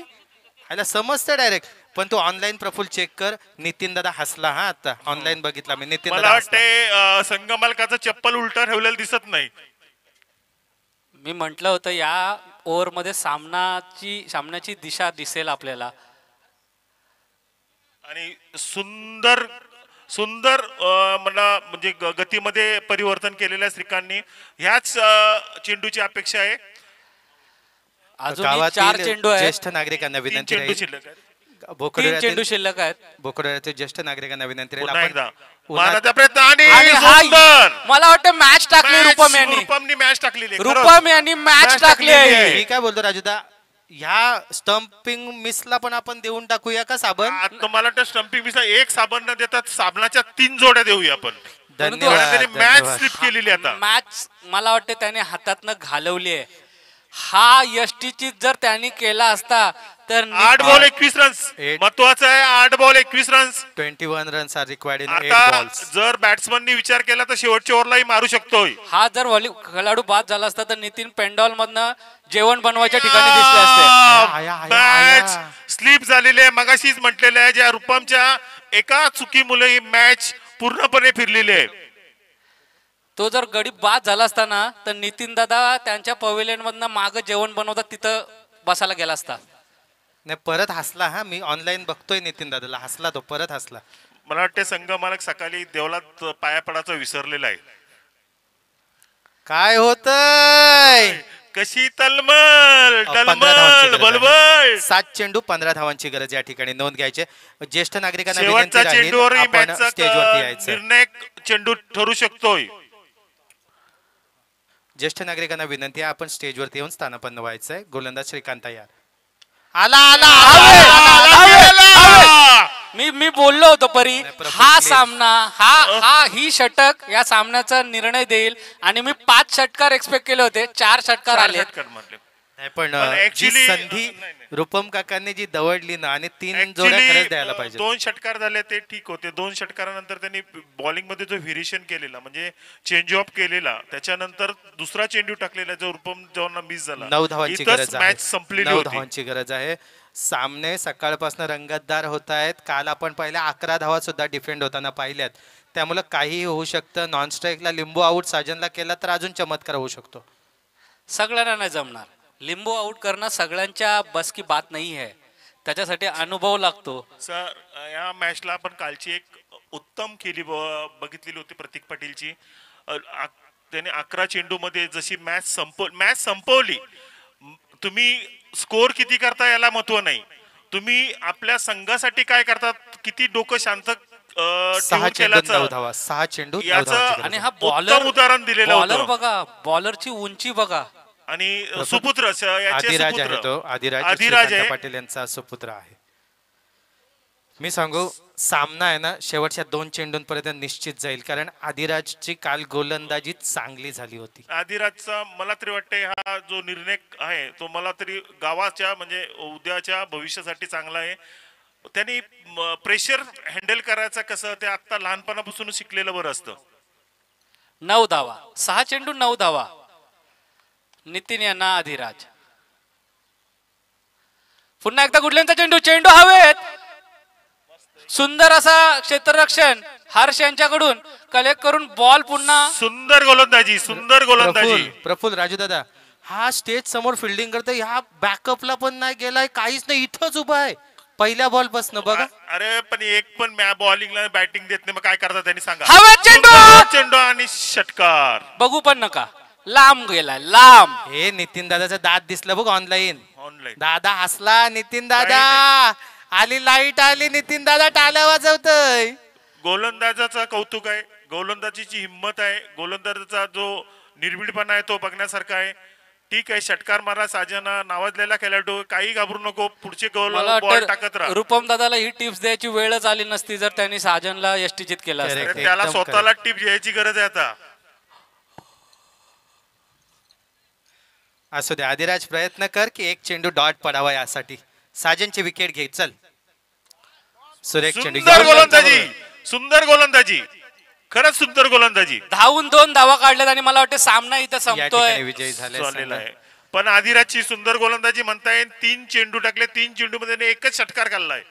आईला समजते डायरेक्ट. पण तू ऑनलाईन प्रफुल चेक कर. नितीन दादा हसला. हा आता ऑनलाईन बघितला मी. नितीन मला दादा हसला. वाटते संघ मालकाचं चप्पल उलट ठेवलेलं दिसत नाही. मी म्हटलं होतं या ओव्हर मध्ये सामन्याची दिशा दिसेल आपल्याला. आणि सुंदर सुंदर मला म्हणजे गतीमध्ये परिवर्तन केलेल्या श्रीकांतनी. ह्याच चेंडूची अपेक्षा आहे. अजून 4 चेंडू आहेत. ज्येष्ठ नागरिकांना 3 विनंती चेंडू राहील. शिल्लक आहेत. तीन बोकडोऱ्यातील चेंडू शिल्लक आहेत. बोकडोऱ्यातील ज्येष्ठ नागरिकांना विनंती राहील, पुन्हा आपण एकदा उन्हात- मारण्याचा प्रयत्न आणि आणि सुंदर मला वाटतं मॅच टाकली रुपम यांनी. रुपमनी मॅच टाकलेली आहे. रुपम यांनी मॅच मॅच टाकली टाकलेली आहे. आहे. मी काय बोलतो राजूदा, ह्या स्टम्पिंग मिसला पण आपण देऊन टाकूया का साबण? आता तुम्हाला त्या स्टम्पिंग मिसला एक साबण न देता साबणाच्या 3 जोड्या देऊया आपण. धन्यवाद त्याने मॅच धन्यवाद. स्लिप केलेली आता. मॅच मला वाटते त्याने हातातनं घालवली आहे. हा यष्टीची जर त्यांनी केला असता तर 8 बॉल 21 रन्स Eight. महत्वाचं आहे. 8 ball 21 runs. 21 runs are required in 8 आता बॉल्स. जर बॅट्समननी विचार केला तर शेवटच्या ओव्हरलाही मारू शकतोय. हा जर खेळाडू बाद झाला असता तर नितीन पेंडॉल मधनं जेवण बनवायच्या ठिकाणी दिसले असते. आया, आया, मॅच आया. स्लिप झालेली आहे. मगाशीच म्हटलेलं आहे, ज्या रुपमच्या एका चुकीमुळे ही मॅच पूर्णपणे फिरलेली आहे. तो जर गडी बाद झाला असताना तर नितीन दादा त्यांच्या पवेलियन मधनं माग जेवण बनवतात तिथं बसायला गेला असता. नाही परत हसला, हा मी ऑनलाईन बघतोय नितीन दादाला, हसला तो, परत हसला. मला वाटते संघ मालक सकाळी देवलात पाया पडायचं विसरलेला आहे. काय होतंय? कशी तलमल 15 धावांची तलमल गरज बलबल. आहे. 7 चेंडू 15 धावांची गरज या ठिकाणी नोंद घ्यायचे. ज्येष्ठ नागरिकांना विनंती शेवटचा राहील, चेंडूवर ही आपण मॅचचा स्टेजवरती यायचं. निर्णायक चेंडू ठरू शकतोय. ज्येष्ठ नागरिकांना विनंती आहे, आपण स्टेजवरती येऊन स्थानापन्न व्हायचंय. गोलंदाज श्रीकांत तयार. आला आला मी बोललो होतो परी नाही, प्रफुल्ल, हा please. सामना ही षटक या सामन्याचा निर्णय देईल आणि मी 5 षटकार एक्सपेक्ट केले होते. 4 षटकार आले. नाही पण पण जी actually- संधी नाही, नाही. रुपम काकांनी जी दवडली ना, आणि 3 जोड्या खरंच द्यायला पाहिजे. 2 षटकार झाले ते ठीक होते. 2 षटकारानंतर त्यांनी बॉलिंग मध्ये जो व्हेरिएशन केलेला म्हणजे चेंज ऑफ केलेला, त्याच्यानंतर दुसरा चेंडू टाकलेला जो रुपम जेव्हा मिस झाला, 9 धावांची इथंच गरज आहे. मॅच संपलेली 9 होती. धावांची गरज आहे. सामने सकाळपासून रंगतदार होत आहेत. काल आपण पहिल्या 11 धावा सुद्धा डिफेंड होताना पाहिल्यात. त्यामुळे काहीही होऊ शकतं. नॉन स्ट्राईकला लिंबू आऊट साजनला केला तर अजून चमत्कार होऊ शकतो. सगळ्यांना नाही जमणार. लिंबू आउट करणं सगळ्यांच्या बस की बात नाही आहे. त्याच्यासाठी अनुभव लागतो. सर या मॅचला आपण कालची एक उत्तम खेळी बघितलेली होती प्रतीक पाटीलची. त्याने 11 चेंडू मध्ये जशी मॅच संपवली. तुम्ही स्कोर किती करता याला महत्व नाही, तुम्ही आपल्या संघासाठी काय करतात, किती डोकं शांत 6 चेंडू 9 धावा. 6 चेंडू 9 याचं- धावांची गरज आणि आहे. हा उत्तम बॉलर उदाहरण दिलेलं बॉलर होतं. बघा, बॉलरची उंची बघा. आणि सुपुत्र याचे आदिराज आहे सुपुत्र. तो. आदिराज आदिराज श्रीकांत आहे. पाटील यांचा सुपुत्र आहे. मी सांगू, सामना आहे ना शेवटच्या 2 चेंडूंपर्यंत निश्चित जाईल, कारण आदिराजची काल गोलंदाजी चांगली झाली होती. आदिराजचा मला तरी वाटते हा जो निर्णय आहे तो मला तरी गावाच्या म्हणजे उद्याच्या भविष्यासाठी चांगला आहे. त्यांनी प्रेशर हँडल करायचं कसं ते आता लहानपणापासून शिकलेलं बरं असतं. 9 धावा. 6 चेंडू 9 धावा. नितीन यांना आदिराज. पुन्हा एकदा गुडल्यांचा चेंडू. चेंडू हवेत. सुंदर असा क्षेत्ररक्षण हर्ष यांच्याकडून कलेक्ट करून बॉल पुन्हा. सुंदर गोलंदाजी, सुंदर गोलंदाजी. प्रफुल्ल राजू दादा, हा स्टेज समोर फिल्डिंग करतो, ह्या बॅकअपला पण नाही गेलाय, काहीच नाही, इथंच उभा आहे पहिल्या बॉल पासून. बघा अरे पण एक पण बॉलिंगला बॅटिंग देत नाही, मग काय करतात त्यांनी सांगा. हवेत चेंडू. सुंदर चेंडू आणि षटकार. बघू पण नका, लांब गेलाय, लांब. हे नितीन दादाचं दात दिसलं बघ ऑनलाईन. ऑनलाईन दादा हसला. नितीन दादा काही आली, लाईट आली. नितीन दादा टाळ्या वाजवतोय. गोलंदाजाचं कौतुक आहे, गोलंदाजीची हिंमत आहे, गोलंदाजाचा जो निर्भीडपणा आहे तो बघण्यासारखा आहे. ठीक आहे, षटकार मारा साजना, नावाजलेला खेळाडू, काही घाबरू नको, पुढचे मला बॉल टाकत वाटतं राहा. रुपम दादाला ही टिप्स द्यायची वेळच आली नसती जर त्यांनी साजनला यष्टीचित केलं असतं. Correct. त्याला एकदम स्वतःला टिप घ्यायची गरज आहे आता. असू दे, आदिराज प्रयत्न कर की एक चेंडू डॉट पडावा यासाठी. साजनची विकेट घे. चल, सुरेख चेंडू. सुंदर गोलंदाजी, सुंदर गोलंदाजी, खरंच सुंदर गोलंदाजी धावून 2 धावा काढल्यात आणि मला वाटतं सामना इथं या संपतोय. ठिकाणी विजयी झालेला झाले. आहे. पण आदिराजची सुंदर गोलंदाजी म्हणता येईल. 3 चेंडू टाकले, 3 चेंडू मध्ये एकच षटकार काढलाय.